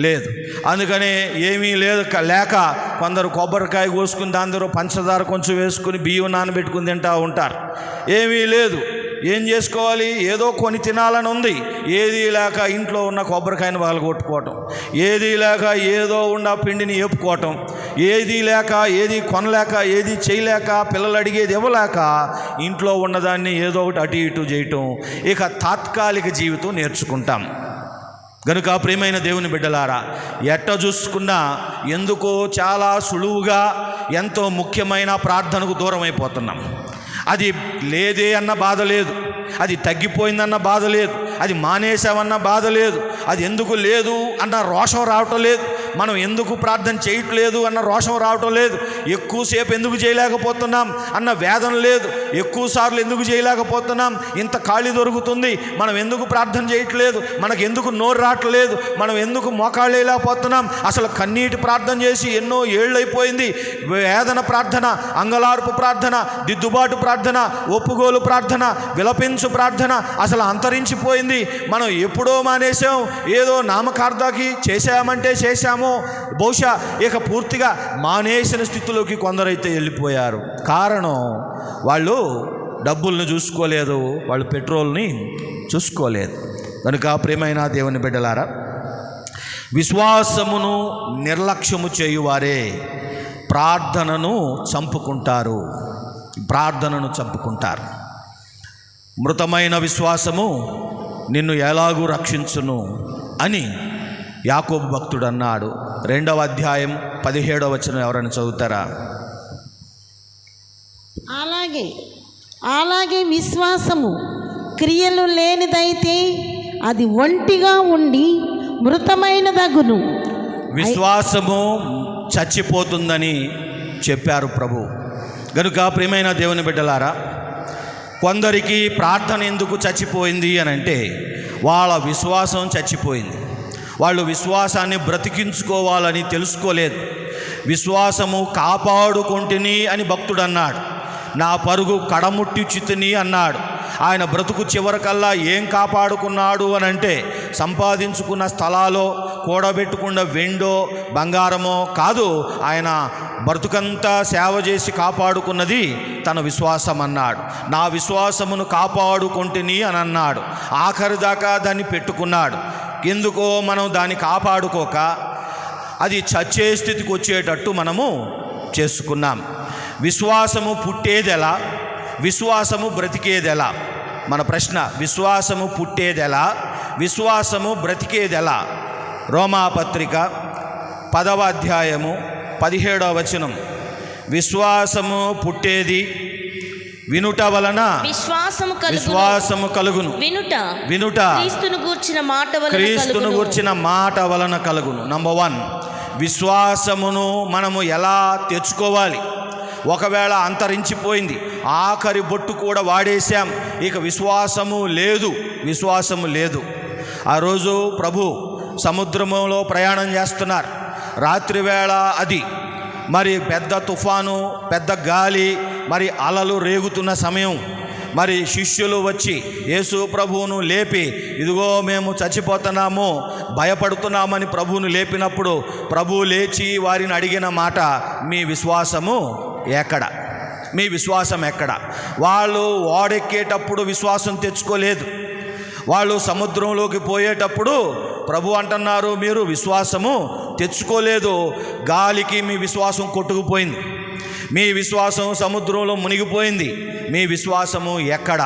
లేదు. అందుకని ఏమీ లేక కొందరు కొబ్బరికాయ కోసుకుని దాని దగ్గర పంచదార కొంచెం వేసుకుని బియ్యం నానబెట్టుకుని తింటూ ఉంటారు. ఏమీ లేదు, ఏం చేసుకోవాలి? ఏదో కొని తినాలని ఉంది, ఏదీ లేక ఇంట్లో ఉన్న కొబ్బరికాయను పగలగొట్టుకోవటం, ఏదీ లేక ఏదో ఉన్న పిండిని ఏపుకోవటం, ఏదీ లేక ఏది కొనలేక ఏది చేయలేక పిల్లలు అడిగేది ఇవ్వలేక ఇంట్లో ఉన్నదాన్ని ఏదో ఒకటి అటు ఇటు చేయటం. ఇక తాత్కాలిక జీవితం నేర్చుకుంటాం. కనుక ప్రియమైన దేవుని బిడ్డలారా, ఎట్ట చూసుకున్నా ఎందుకో చాలా సులువుగా ఎంతో ముఖ్యమైన ప్రార్థనకు దూరం అయిపోతున్నాం. అది లేదే అన్న బాధ లేదు, అది తగ్గిపోయిందన్న బాధ లేదు, అది మానేసామన్న బాధ లేదు, అది ఎందుకు లేదు అన్న రోషం రావటం లేదు, మనం ఎందుకు ప్రార్థన చేయట్లేదు అన్న రోషం రావటం లేదు, ఎక్కువసేపు ఎందుకు చేయలేకపోతున్నాం అన్న వేదన లేదు, ఎక్కువసార్లు ఎందుకు చేయలేకపోతున్నాం, ఇంత ఖాళీ దొరుకుతుంది, మనం ఎందుకు ప్రార్థన చేయట్లేదు, మనకు ఎందుకు నోరు రావట్లేదు, మనం ఎందుకు మోకాళ్ళు వేయలేకపోతున్నాం, అసలు కన్నీటి ప్రార్థన చేసి ఎన్నో ఏళ్ళు అయిపోయింది, వేదన ప్రార్థన, అంగలార్పు ప్రార్థన, దిద్దుబాటు ప్రార్థన, ఒప్పుగోలు ప్రార్థన, విలపించు ప్రార్థన అసలు అంతరించిపోయింది. మనం ఎప్పుడో మానేసాం, ఏదో నామకార్థాకి చేశామంటే చేశామో, బహుశా ఇక పూర్తిగా మానేసిన స్థితిలోకి కొందరైతే వెళ్ళిపోయారు. కారణం వాళ్ళు డబ్బుల్ని చూసుకోలేదు, వాళ్ళు పెట్రోల్ని చూసుకోలేదు. కనుక ప్రియమైన దేవుని బిడ్డలారా, విశ్వాసమును నిర్లక్ష్యము చేయువారే ప్రార్థనను చంపుకుంటారు. మృతమైన విశ్వాసము నిన్ను ఎలాగూ రక్షించును అని యాకోబు భక్తుడు అన్నాడు. 2వ అధ్యాయం 17వ వచనం ఎవరైనా చదువుతారా? అలాగే విశ్వాసము క్రియలు లేనిదైతే అది ఒంటిగా ఉండి మృతమైనదగును. విశ్వాసము చచ్చిపోతుందని చెప్పారు ప్రభు. కనుక ప్రియమైన దేవుని బిడ్డలారా, కొందరికి ప్రార్థన ఎందుకు చచ్చిపోయింది అని అంటే వాళ్ళ విశ్వాసం చచ్చిపోయింది. వాళ్ళు విశ్వాసాన్ని బ్రతికించుకోవాలని తెలుసుకోలేదు. విశ్వాసము కాపాడుకొంటిని అని భక్తుడు అన్నాడు. నా పరుగు కడముట్టిచితిని అన్నాడు. ఆయన బ్రతుకు చివరికల్లా ఏం కాపాడుకున్నాడు అని అంటే సంపాదించుకున్న స్థలాలో కూడబెట్టుకున్న వెండో బంగారమో కాదు, ఆయన బ్రతుకంతా సేవ చేసి కాపాడుకున్నది తన విశ్వాసం అన్నాడు. నా విశ్వాసమును కాపాడుకొంటిని అని అన్నాడు. ఆఖరి దాకా దాన్ని పెట్టుకున్నాడు. ఎందుకో మనం దాన్ని కాపాడుకోక అది చచ్చే స్థితికి వచ్చేటట్టు మనము చేసుకున్నాం. విశ్వాసము పుట్టేదెలా, విశ్వాసము బ్రతికేదెలా? మన ప్రశ్న. విశ్వాసము పుట్టేదెలా, విశ్వాసము బ్రతికేది ఎలా? రోమాపత్రిక 10వ అధ్యాయము 17వ వచనం. విశ్వాసము పుట్టేది వినుట వలన, విశ్వాసము కలుగును. వినుట క్రీస్తును గూర్చిన మాట వలన కలుగును. నంబర్ 1, విశ్వాసమును మనము ఎలా తెచ్చుకోవాలి? ఒకవేళ అంతరించిపోయింది, ఆఖరి బొట్టు కూడా వాడేశాం, ఇక విశ్వాసము లేదు. ఆ రోజు ప్రభు సముద్రములో ప్రయాణం చేస్తున్నారు. రాత్రి వేళ అది మరి పెద్ద తుఫాను, పెద్ద గాలి, మరి అలలు రేగుతున్న సమయం. మరి శిష్యులు వచ్చి యేసు ప్రభువును లేపి, ఇదిగో మేము చచ్చిపోతున్నాము, భయపడుతున్నామని ప్రభువును లేపినప్పుడు ప్రభువు లేచి వారిని అడిగిన మాట, మీ విశ్వాసము ఎక్కడ? మీ విశ్వాసం ఎక్కడ? వాళ్ళు ఓడెక్కేటప్పుడు విశ్వాసం తెచ్చుకోలేదు. వాళ్ళు సముద్రంలోకి పోయేటప్పుడు ప్రభు అంటున్నారు, మీరు విశ్వాసము తెచ్చుకోలేదు, గాలికి మీ విశ్వాసం కొట్టుకుపోయింది, మీ విశ్వాసం సముద్రంలో మునిగిపోయింది, మీ విశ్వాసము ఎక్కడ?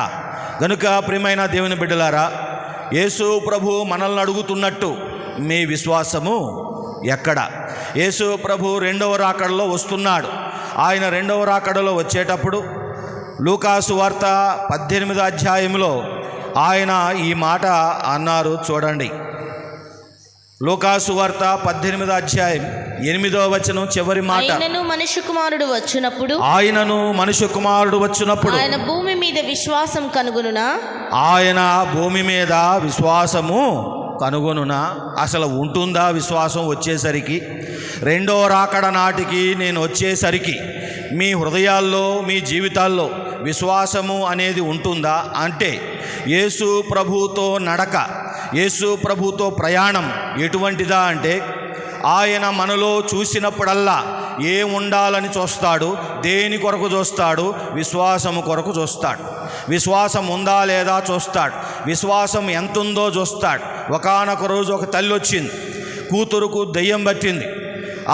గనుక ప్రియమైన దేవుని బిడ్డలారా, యేసు ప్రభు మనల్ని అడుగుతున్నట్టు, మీ విశ్వాసము ఎక్కడ? యేసు ప్రభు 2వ రాకడలో వస్తున్నాడు. ఆయన 2వ రాకడలో వచ్చేటప్పుడు లూకాసు వార్త 18వ అధ్యాయంలో ఆయన ఈ మాట అన్నారు. చూడండి, లూకాసు వార్త 18వ అధ్యాయం 8వ వచనం చివరి మాట. ఆయనను మనుష్య కుమారుడు వచ్చినప్పుడు ఆయన భూమి మీద విశ్వాసం కనుగొనునా? ఆయన భూమి మీద విశ్వాసము కనుగొనునా? అసలు ఉంటుందా విశ్వాసం? వచ్చేసరికి 2వ రాకడ నాటికి నేను వచ్చేసరికి మీ హృదయాల్లో, మీ జీవితాల్లో విశ్వాసము అనేది ఉంటుందా? అంటే యేసు ప్రభుతో నడక, యేసు ప్రభుతో ప్రయాణం ఎటువంటిదా అంటే, ఆయన మనలో చూసినప్పుడల్లా ఏం ఉండాలని చూస్తాడు? దేని కొరకు చూస్తాడు? విశ్వాసము కొరకు చూస్తాడు. విశ్వాసం ఉందా లేదా చూస్తాడు. విశ్వాసం ఎంతుందో చూస్తాడు. ఒకానొక రోజు ఒక తల్లి వచ్చింది, కూతురుకు దెయ్యం పట్టింది.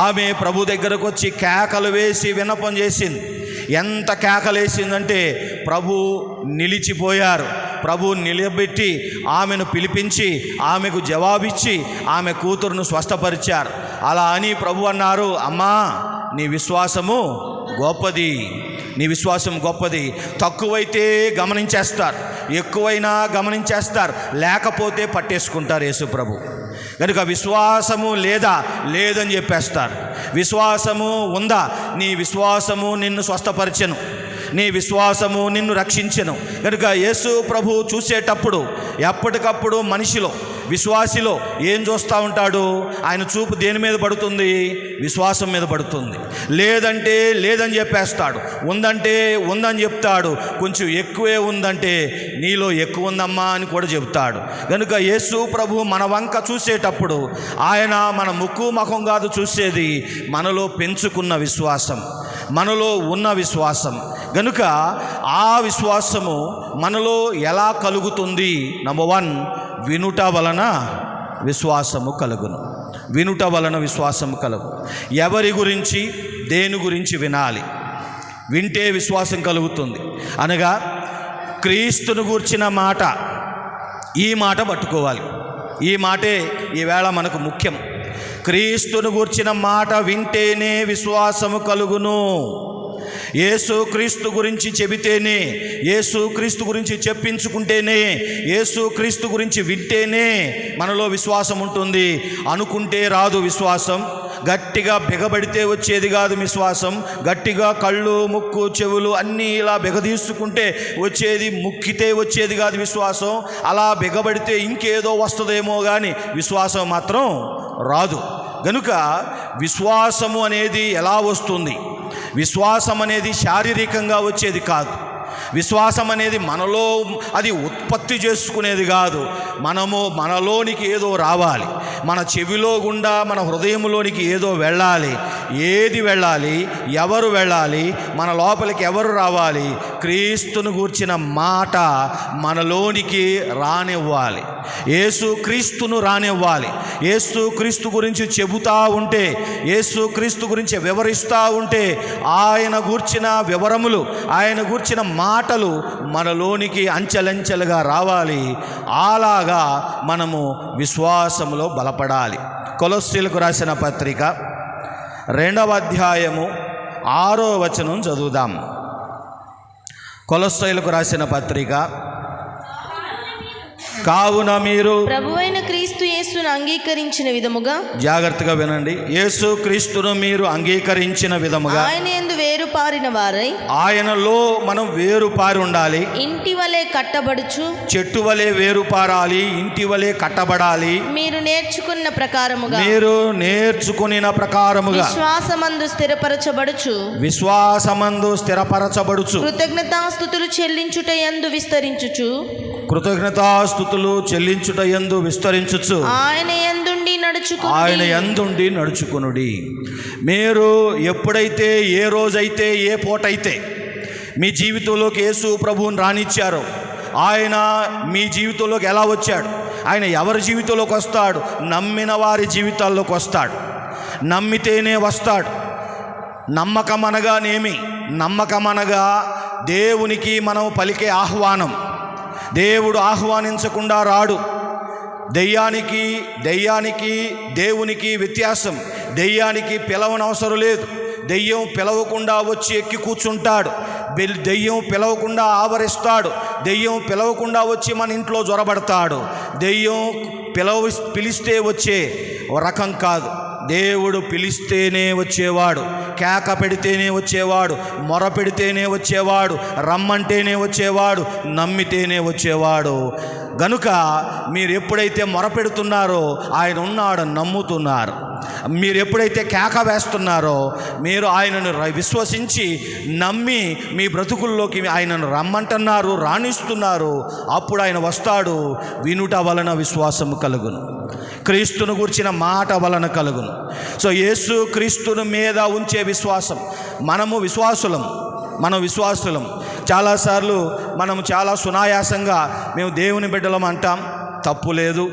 ఆమె ప్రభు దగ్గరకు వచ్చి కేకలు వేసి విన్నపం చేసింది. ఎంత కేకలేసిందంటే ప్రభు నిలిచిపోయారు. ప్రభు నిలబెట్టి ఆమెను పిలిపించి ఆమెకు జవాబిచ్చి ఆమె కూతురును స్వస్థపరిచారు. అలా అని ప్రభు అన్నారు, అమ్మా నీ విశ్వాసము గొప్పది, నీ విశ్వాసం గొప్పది. తక్కువైతే గమనించేస్తారు, ఎక్కువైనా గమనించేస్తారు, లేకపోతే పట్టేసుకుంటారు యేసు ప్రభు. కనుక విశ్వాసము లేదని చెప్పేస్తారు. విశ్వాసము ఉందా? నీ విశ్వాసము నిన్ను స్వస్థపరిచెను, నీ విశ్వాసము నిన్ను రక్షించెను. కనుక యేసు ప్రభు చూసేటప్పుడు ఎప్పటికప్పుడు మనిషిలో, విశ్వాసిలో ఏం చూస్తూ ఉంటాడు? ఆయన చూపు దేని మీద పడుతుంది? విశ్వాసం మీద పడుతుంది. లేదంటే లేదని చెప్పేస్తాడు, ఉందంటే ఉందని చెప్తాడు, కొంచెం ఎక్కువే ఉందంటే నీలో ఎక్కువ ఉందమ్మా అని కూడా చెప్తాడు. కనుక యేసు ప్రభు మన వంక చూసేటప్పుడు ఆయన మన ముక్కు ముఖం కాదు చూసేది, మనలో పెంచుకున్న విశ్వాసం, మనలో ఉన్న విశ్వాసం. గనుక ఆ విశ్వాసము మనలో ఎలా కలుగుతుంది? నంబర్ 1, వినుట వలన విశ్వాసము కలుగును. వినుట వలన విశ్వాసము కలుగు. ఎవరి గురించి, దేని గురించి వినాలి? వింటే విశ్వాసం కలుగుతుంది. అనగా క్రీస్తును గూర్చిన మాట, ఈ మాట పట్టుకోవాలి. ఈ మాటే ఈవేళ మనకు ముఖ్యం. క్రీస్తును గూర్చిన మాట వింటేనే విశ్వాసము కలుగును. యేసు క్రీస్తు గురించి చెబితేనే, యేసు క్రీస్తు గురించి చెప్పించుకుంటేనే, యేసు క్రీస్తు గురించి వింటేనే మనలో విశ్వాసం ఉంటుంది. అనుకుంటే రాదు విశ్వాసం. గట్టిగా బిగబడితే వచ్చేది కాదు విశ్వాసం. గట్టిగా కళ్ళు, ముక్కు, చెవులు అన్నీ ఇలా బిగదీసుకుంటే వచ్చేది, ముక్కితే వచ్చేది కాదు విశ్వాసం. అలా బిగబడితే ఇంకేదో వస్తుందేమో కానీ విశ్వాసం మాత్రం రాదు. గనుక విశ్వాసము అనేది ఎలా వస్తుంది? విశ్వాసం అనేది శారీరకంగా వచ్చేది కాదు. విశ్వాసం అనేది మనలో అది ఉత్పత్తి చేసుకునేది కాదు. మనలోనికి ఏదో రావాలి, మన చెవిలో గుండా మన హృదయంలోనికి ఏదో వెళ్ళాలి. ఏది వెళ్ళాలి? ఎవరు వెళ్ళాలి? మన లోపలికి ఎవరు రావాలి? క్రీస్తును గూర్చిన మాట మనలోనికి రానివ్వాలి. యేసు క్రీస్తును రానివ్వాలి. యేసు క్రీస్తు గురించి చెబుతూ ఉంటే, యేసు క్రీస్తు గురించి వివరిస్తూ ఉంటే, ఆయన గూర్చిన వివరములు, ఆయన గూర్చిన మాటలు మనలోనికి అంచెలంచెలుగా రావాలి. అలాగా మనము విశ్వాసములో బలపడాలి. కొలొస్సీలకు రాసిన పత్రిక 2వ అధ్యాయము 6వ వచనం చదువుదాం. కొలొస్సీలకు రాసిన పత్రిక, కావున మీరు ప్రభువైన క్రీస్తు యేసును అంగీకరించిన విధముగా, జాగ్రత్తగా వినండి, యేసు క్రీస్తును మీరు అంగీకరించిన విధముగా ఆయన యందు వేరుపారిన వారై, ఆయనలో మనం వేరుపారి ఉండాలి. ఇంటి వలె కట్టబడుచు, చెట్టు వలె వేరుపారాలి, ఇంటి వలె కట్టబడాలి. మీరు నేర్చుకున్న ప్రకారముగా, మీరు నేర్చుకునిన ప్రకారముగా విశ్వాసమందు స్థిరపరచబడుచు, విశ్వాసమందు స్థిరపరచబడుచు, కృతజ్ఞతాస్తుతులు చెల్లించుట యందు విస్తరించుచు, కృతజ్ఞతాస్తుతులు చెల్లించుట యందు విస్తరించుచు, ఆయన యందుండి నడుచుకుని, ఆయన యందుండి నడుచుకునుడి. మీరు ఎప్పుడైతే, ఏ రోజైతే, ఏ పూటైతే మీ జీవితంలోకి యేసు ప్రభువుని రానిచ్చారో, ఆయన మీ జీవితంలోకి ఎలా వచ్చాడు, ఆయన ఎవరి జీవితంలోకి వస్తాడు? నమ్మిన వారి జీవితాల్లోకి వస్తాడు. నమ్మితేనే వస్తాడు. నమ్మకం అనగానేమి? నమ్మకం అనగా దేవునికి మనం పలికే ఆహ్వానం. దేవుడు ఆహ్వానించకుండా రాడు. దెయ్యానికి దేవునికి వ్యత్యాసం. దెయ్యానికి పిలవనవసరం లేదు. దెయ్యం పిలవకుండా వచ్చి ఎక్కి కూర్చుంటాడు. దెయ్యం పిలవకుండా ఆవరిస్తాడు. దెయ్యం పిలవకుండా వచ్చి మన ఇంట్లో జొరబడతాడు. దెయ్యం పిలిస్తే వచ్చే రకం కాదు. దేవుడు పిలిస్తేనే వచ్చేవాడు, కేక పెడితేనే వచ్చేవాడు, మొర పెడితేనే వచ్చేవాడు, రమ్మంటేనే వచ్చేవాడు, నమ్మితేనే వచ్చేవాడు. గనుక మీరు ఎప్పుడైతే మొర పెడుతున్నారో ఆయన ఉన్నాడు, నమ్ముతున్నారు. మీరు ఎప్పుడైతే కేక వేస్తున్నారో, మీరు ఆయనను విశ్వసించి నమ్మి మీ బ్రతుకుల్లోకి ఆయనను రమ్మంటున్నారు, రాణిస్తున్నారు. అప్పుడు ఆయన వస్తాడు. వినుట వలన విశ్వాసము కలుగును, క్రీస్తును గురించిన మాట వలన కలుగును. సో యేసు క్రీస్తుని మీద ఉంచే విశ్వాసం. మనం విశ్వాసులం. చాలాసార్లు మనము చాలా సునాయాసంగా మేము దేవుని బిడ్డలం అంటాం, తప్పు లేదు.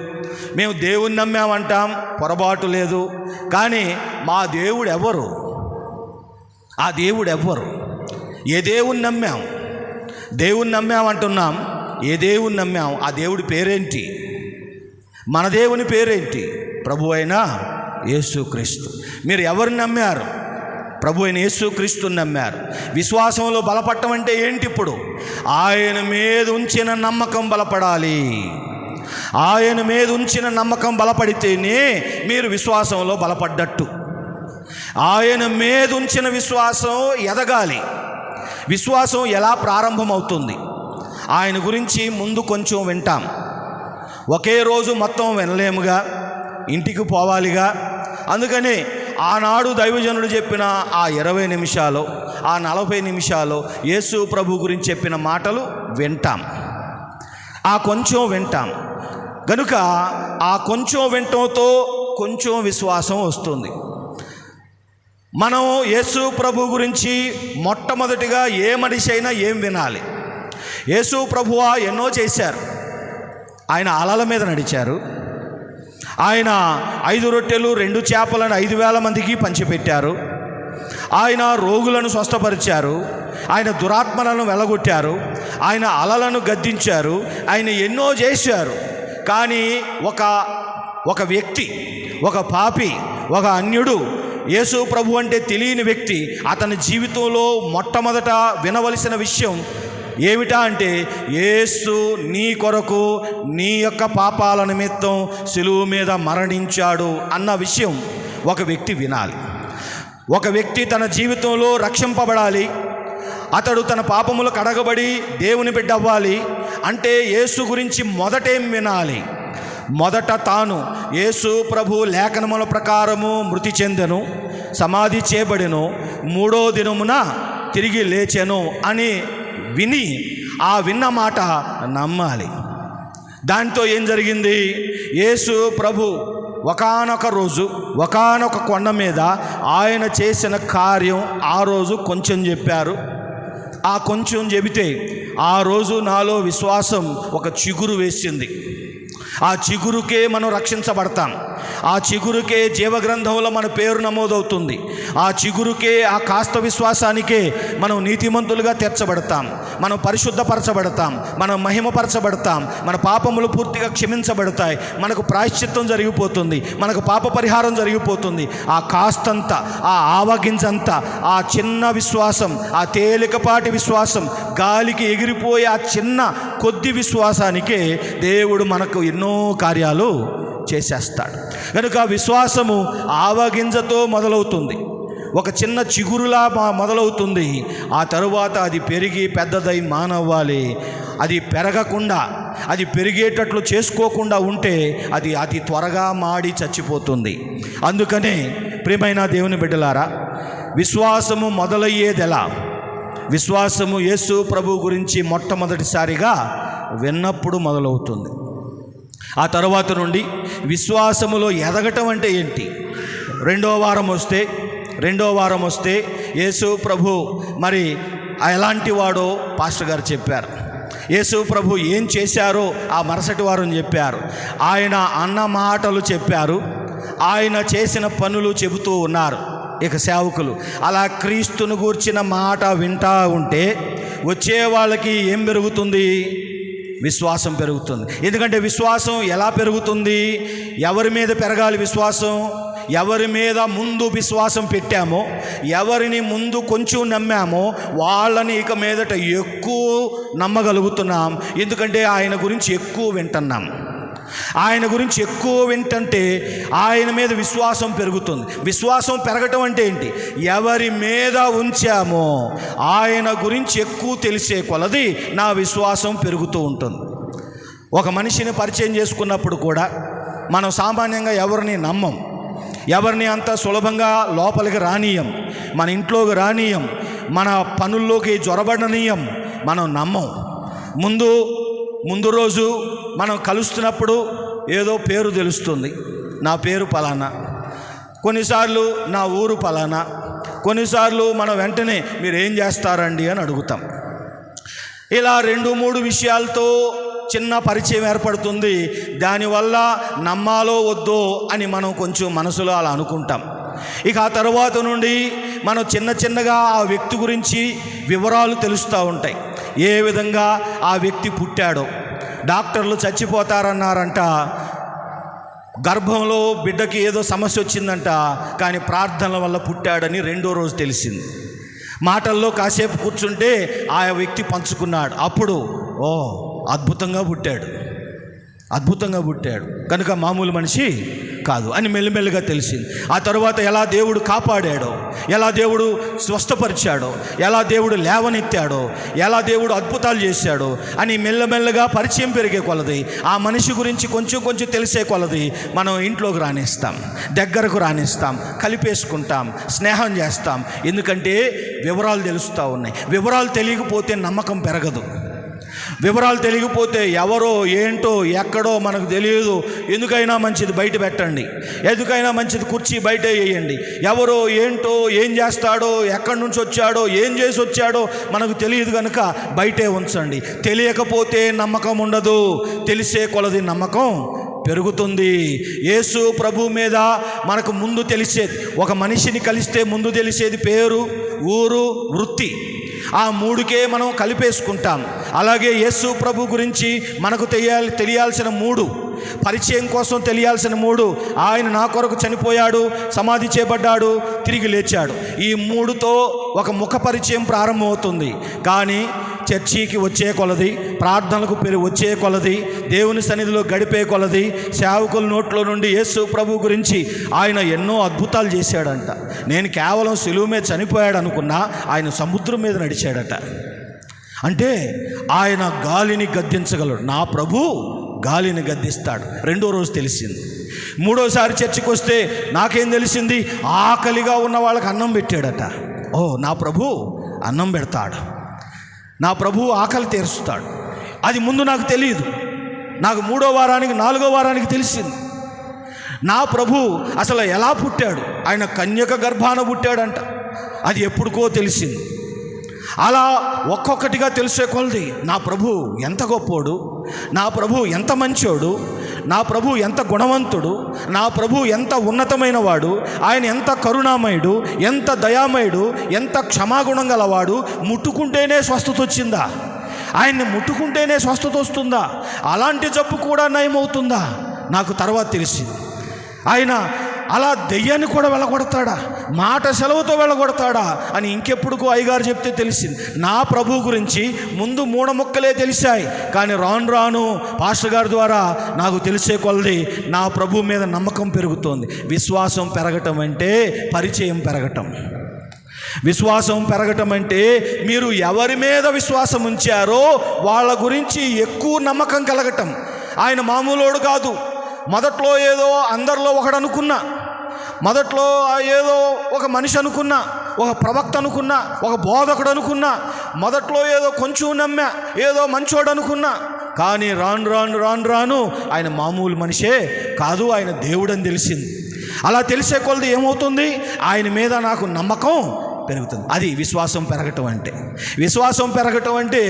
మేము దేవుని నమ్మామంటాం, పొరపాటు లేదు. కానీ మా దేవుడు ఎవరు? ఆ దేవుడు ఎవరు? ఏ దేవుని నమ్మాం? దేవుని నమ్మామంటున్నాం, ఏ దేవుని నమ్మాం? ఆ దేవుడి పేరేంటి? మన దేవుని పేరేంటి? ప్రభు అయిన యేసుక్రీస్తు. మీరు ఎవరిని నమ్మారు? ప్రభు అయిన యేసుక్రీస్తుని నమ్మారు. విశ్వాసంలో బలపడటం అంటే ఏంటి? ఇప్పుడు ఆయన మీద ఉంచిన నమ్మకం బలపడాలి. ఆయన మీద ఉంచిన నమ్మకం బలపడితేనే మీరు విశ్వాసంలో బలపడ్డట్టు. ఆయన మీద ఉంచిన విశ్వాసం ఎదగాలి. విశ్వాసం ఎలా ప్రారంభమవుతుంది? ఆయన గురించి ముందు కొంచెం వింటాం. ఒకే రోజు మొత్తం వినలేముగా, ఇంటికి పోవాలిగా. అందుకని ఆనాడు దైవజనుడు చెప్పిన ఆ 20 నిమిషాలు, ఆ 40 నిమిషాలు యేసు ప్రభు గురించి చెప్పిన మాటలు వింటాం. ఆ కొంచెం వింటాం. గనుక ఆ కొంచెం వినటంతో కొంచెం విశ్వాసం వస్తుంది. మనం యేసు ప్రభు గురించి మొట్టమొదటిగా ఏ మనిషి అయినా ఏం వినాలి? యేసు ప్రభువా ఎన్నో చేశారు. ఆయన అలల మీద నడిచారు. ఆయన 5 రొట్టెలు 2 చేపలను 5,000 మందికి పంచిపెట్టారు. ఆయన రోగులను స్వస్థపరిచారు. ఆయన దురాత్మలను వెలగొట్టారు. ఆయన అలలను గద్దించారు. ఆయన ఎన్నో చేశారు. కానీ ఒక వ్యక్తి, ఒక పాపి, ఒక అన్యుడు, యేసు ప్రభు అంటే తెలియని వ్యక్తి, అతని జీవితంలో మొట్టమొదట వినవలసిన విషయం ఏమిటా అంటే, యేసు నీ కొరకు నీ యొక్క పాపాల నిమిత్తం సిలువ మీద మరణించాడు అన్న విషయం ఒక వ్యక్తి వినాలి. ఒక వ్యక్తి తన జీవితంలో రక్షింపబడాలి. అతడు తన పాపములు కడగబడి దేవుని బిడ్డ అవ్వాలి అంటే యేసు గురించి మొదటేం వినాలి? మొదట తాను యేసు ప్రభు లేఖనముల ప్రకారము మృతి చెందెను, సమాధి చేయబడెను, 3వ దినమున తిరిగి లేచెను అని విని ఆ విన్న మాట నమ్మాలి. దాంతో ఏం జరిగింది? యేసు ప్రభు ఒకానొక రోజు ఒకానొక కొండ మీద ఆయన చేసిన కార్యం ఆ రోజు కొంచెం చెప్పారు. ఆ కొంచెం చెబితే ఆ రోజు నాలో విశ్వాసం ఒక చిగురు వేసింది. ఆ చిగురుకే మనం రక్షించబడతాం. ఆ చిగురుకే జీవగ్రంథంలో మన పేరు నమోదవుతుంది. ఆ చిగురుకే, ఆ కాస్త విశ్వాసానికే మనం నీతిమంతులుగా తీర్చబడతాం, మనం పరిశుద్ధపరచబడతాం, మనం మహిమపరచబడతాం, మన పాపములు పూర్తిగా క్షమించబడతాయి, మనకు ప్రాయశ్చిత్తం జరిగిపోతుంది, మనకు పాప పరిహారం జరిగిపోతుంది. ఆ కాస్తంత, ఆ ఆవగింజంత, ఆ చిన్న విశ్వాసం, ఆ తేలికపాటి విశ్వాసం, గాలికి ఎగిరిపోయే ఆ చిన్న కొద్ది విశ్వాసానికే దేవుడు మనకు ఎన్నో కార్యాలు చేసేస్తాడు. కనుక విశ్వాసము ఆవగింజతో మొదలవుతుంది, ఒక చిన్న చిగురులా మొదలవుతుంది. ఆ తరువాత అది పెరిగి పెద్దదై మానవ్వాలి. అది పెరగకుండా, అది పెరిగేటట్లు చేసుకోకుండా ఉంటే అది అతి త్వరగా మాడి చచ్చిపోతుంది. అందుకనే ప్రియమైన దేవుని బిడ్డలారా, విశ్వాసము మొదలయ్యేది ఎలా? విశ్వాసము యేసు ప్రభు గురించి మొట్టమొదటిసారిగా విన్నప్పుడు మొదలవుతుంది. ఆ తర్వాత నుండి విశ్వాసములో ఎదగటం అంటే ఏంటి? రెండో వారం వస్తే యేసు ప్రభు మరి ఎలాంటి వాడో పాస్టర్ గారు చెప్పారు. యేసు ప్రభు ఏం చేశారో ఆ మరుసటి వారం చెప్పారు. ఆయన అన్న మాటలు చెప్పారు, ఆయన చేసిన పనులు చెబుతూ ఉన్నారు. ఇక సేవకులు అలా క్రీస్తును గూర్చిన మాట వింటా ఉంటే వచ్చే వాళ్ళకి ఏం పెరుగుతుంది? విశ్వాసం పెరుగుతుంది. ఎందుకంటే విశ్వాసం ఎలా పెరుగుతుంది? ఎవరి మీద పెరగాలి విశ్వాసం? ఎవరి మీద ముందు విశ్వాసం పెట్టామో, ఎవరిని ముందు కొంచెం నమ్మామో వాళ్ళని ఇక మీదట ఎక్కువ నమ్మగలుగుతున్నాం. ఎందుకంటే ఆయన గురించి ఎక్కువ వింటున్నాం. ఆయన గురించి ఎక్కువ వింటంటే ఆయన మీద విశ్వాసం పెరుగుతుంది. విశ్వాసం పెరగటం అంటే ఏంటి? ఎవరి మీద ఉంచామో ఆయన గురించి ఎక్కువ తెలిసే కొలది నా విశ్వాసం పెరుగుతూ ఉంటుంది. ఒక మనిషిని పరిచయం చేసుకున్నప్పుడు కూడా మనం సామాన్యంగా ఎవరిని నమ్మం, ఎవరిని అంత సులభంగా లోపలికి రానీయం, మన ఇంట్లోకి రానీయం, మన పనుల్లోకి జొరబడనీయం, మనం నమ్మం. ముందు రోజు మనం కలుస్తున్నప్పుడు ఏదో పేరు తెలుస్తుంది, నా పేరు పలానా, కొన్నిసార్లు నా ఊరు పలానా, కొన్నిసార్లు మనం వెంటనే మీరు ఏం చేస్తారండి అని అడుగుతాం. ఇలా 2-3 విషయాలతో చిన్న పరిచయం ఏర్పడుతుంది. దానివల్ల నమ్మాలో వద్దో అని మనం కొంచెం మనసులో అలా అనుకుంటాం. ఇక ఆ తర్వాత నుండి మనం చిన్నగా ఆ వ్యక్తి గురించి వివరాలు తెలుస్తూ ఉంటాయి. ఏ విధంగా ఆ వ్యక్తి పుట్టాడో, డాక్టర్లు చచ్చిపోతారన్నారంట, గర్భంలో బిడ్డకి ఏదో సమస్య వచ్చిందంట, కానీ ప్రార్థనల వల్ల పుట్టాడని 2వ రోజు తెలిసింది. మాటల్లో కాసేపు కూర్చుంటే ఆ వ్యక్తి పంచుకున్నాడు. అప్పుడు అద్భుతంగా పుట్టాడు కనుక మామూలు మనిషి కాదు అని మెల్లిమెల్లిగా తెలిసింది. ఆ తర్వాత ఎలా దేవుడు కాపాడాడో, ఎలా దేవుడు స్వస్థపరిచాడో, ఎలా దేవుడు లేవనెత్తాడో, ఎలా దేవుడు అద్భుతాలు చేశాడో అని మెల్లమెల్లగా పరిచయం పెరిగే కొలది, ఆ మనిషి గురించి కొంచెం తెలిసే కొలది మనం ఇంట్లోకి రానిస్తాం, దగ్గరకు రానిస్తాం, కలిపేసుకుంటాం, స్నేహం చేస్తాం. ఎందుకంటే వివరాలు తెలుస్తూ ఉన్నాయి. వివరాలు తెలియకపోతే నమ్మకం పెరగదు. వివరాలు తెలియకపోతే ఎవరో ఏంటో ఎక్కడో మనకు తెలియదు. ఎందుకైనా మంచిది బయట పెట్టండి, ఎందుకైనా మంచిది కుర్చీ బయట వేయండి. ఎవరో ఏంటో, ఏం చేస్తాడో, ఎక్కడి నుంచి వచ్చాడో, ఏం చేసి వచ్చాడో మనకు తెలియదు కనుక బయటే ఉంచండి. తెలియకపోతే నమ్మకం ఉండదు, తెలిసే కొలది నమ్మకం పెరుగుతుంది. యేసు ప్రభు మీద మనకు ముందు తెలిసేది, ఒక మనిషిని కలిస్తే ముందు తెలిసేది పేరు, ఊరు, వృత్తి. ఆ 3కే మనం కలిపేసుకుంటాం. అలాగే యేసు ప్రభు గురించి మనకు తెలియాల్సిన 3, పరిచయం కోసం తెలియాల్సిన 3, ఆయన నా కొరకు చనిపోయాడు, సమాధి చేయబడ్డాడు, తిరిగి లేచాడు. ఈ 3తో ఒక ముఖ పరిచయం ప్రారంభమవుతుంది. కానీ చర్చికి వచ్చే కొలది, ప్రార్థనలకు వచ్చే కొలది, దేవుని సన్నిధిలో గడిపే కొలది సేవకుల నోట్లో నుండి యేసు ప్రభు గురించి ఆయన ఎన్నో అద్భుతాలు చేశాడంట. నేను కేవలం సిలువ మీద చనిపోయాడు అనుకున్నా, ఆయన సముద్రం మీద నడిచాడట. అంటే ఆయన గాలిని గద్దించగలడు. నా ప్రభు గాలిని గద్దిస్తాడు. 2వ రోజు తెలిసింది. 3వసారి చర్చికి వస్తే నాకేం తెలిసింది? ఆకలిగా ఉన్న వాళ్ళకి అన్నం పెట్టాడట. నా ప్రభు అన్నం పెడతాడు, నా ప్రభు ఆకలి తీరుస్తాడు. అది ముందు నాకు తెలియదు. నాకు 3వ వారానికి 4వ వారానికి తెలిసింది. నా ప్రభు అసలు ఎలా పుట్టాడు? ఆయన కన్యక గర్భాన పుట్టాడంట. అది ఎప్పుడుకో తెలిసింది. అలా ఒక్కొక్కటిగా తెలిసే కొలది నా ప్రభు ఎంత గొప్పోడు, నా ప్రభు ఎంత మంచోడు, నా ప్రభు ఎంత గుణవంతుడు, నా ప్రభు ఎంత ఉన్నతమైన వాడు, ఆయన ఎంత కరుణామయుడు, ఎంత దయామయుడు, ఎంత క్షమాగుణం గలవాడు. ముట్టుకుంటేనే స్వస్థత వచ్చిందా? ఆయన్ని ముట్టుకుంటేనే స్వస్థత వస్తుందా? అలాంటి జబ్బు కూడా నయమవుతుందా? నాకు తర్వాత తెలిసింది. ఆయన అలా దెయ్యాన్ని కూడా వెళ్ళగొడతాడా, మాట సెలవుతో వెళ్ళగొడతాడా అని ఇంకెప్పుడుకో అయ్యగారు చెప్తే తెలిసింది. నా ప్రభు గురించి ముందు మూఢముక్కలే తెలిసాయి, కానీ రాను రాను పాస్టర్ గారి ద్వారా నాకు తెలిసే కొలది నా ప్రభు మీద నమ్మకం పెరుగుతోంది. విశ్వాసం పెరగటం అంటే పరిచయం పెరగటం. విశ్వాసం పెరగటం అంటే మీరు ఎవరి మీద విశ్వాసం ఉంచారో వాళ్ళ గురించి ఎక్కువ నమ్మకం కలగటం. ఆయన మామూలోడు కాదు. మొదట్లో ఏదో అందరిలో ఒకడు అనుకున్నా, మొదట్లో ఏదో ఒక మనిషి అనుకున్నా, ఒక ప్రవక్త అనుకున్నా, ఒక బోధకుడు అనుకున్నా, మొదట్లో ఏదో కొంచెం నమ్మా, ఏదో మంచోడు అనుకున్నా. కానీ రాను రాను రాను రాను ఆయన మామూలు మనిషే కాదు, ఆయన దేవుడని తెలిసింది. అలా తెలిసే కొలది ఏమవుతుంది? ఆయన మీద నాకు నమ్మకం పెరుగుతుంది. అది విశ్వాసం పెరగటం అంటే. విశ్వాసం పెరగటం అంటే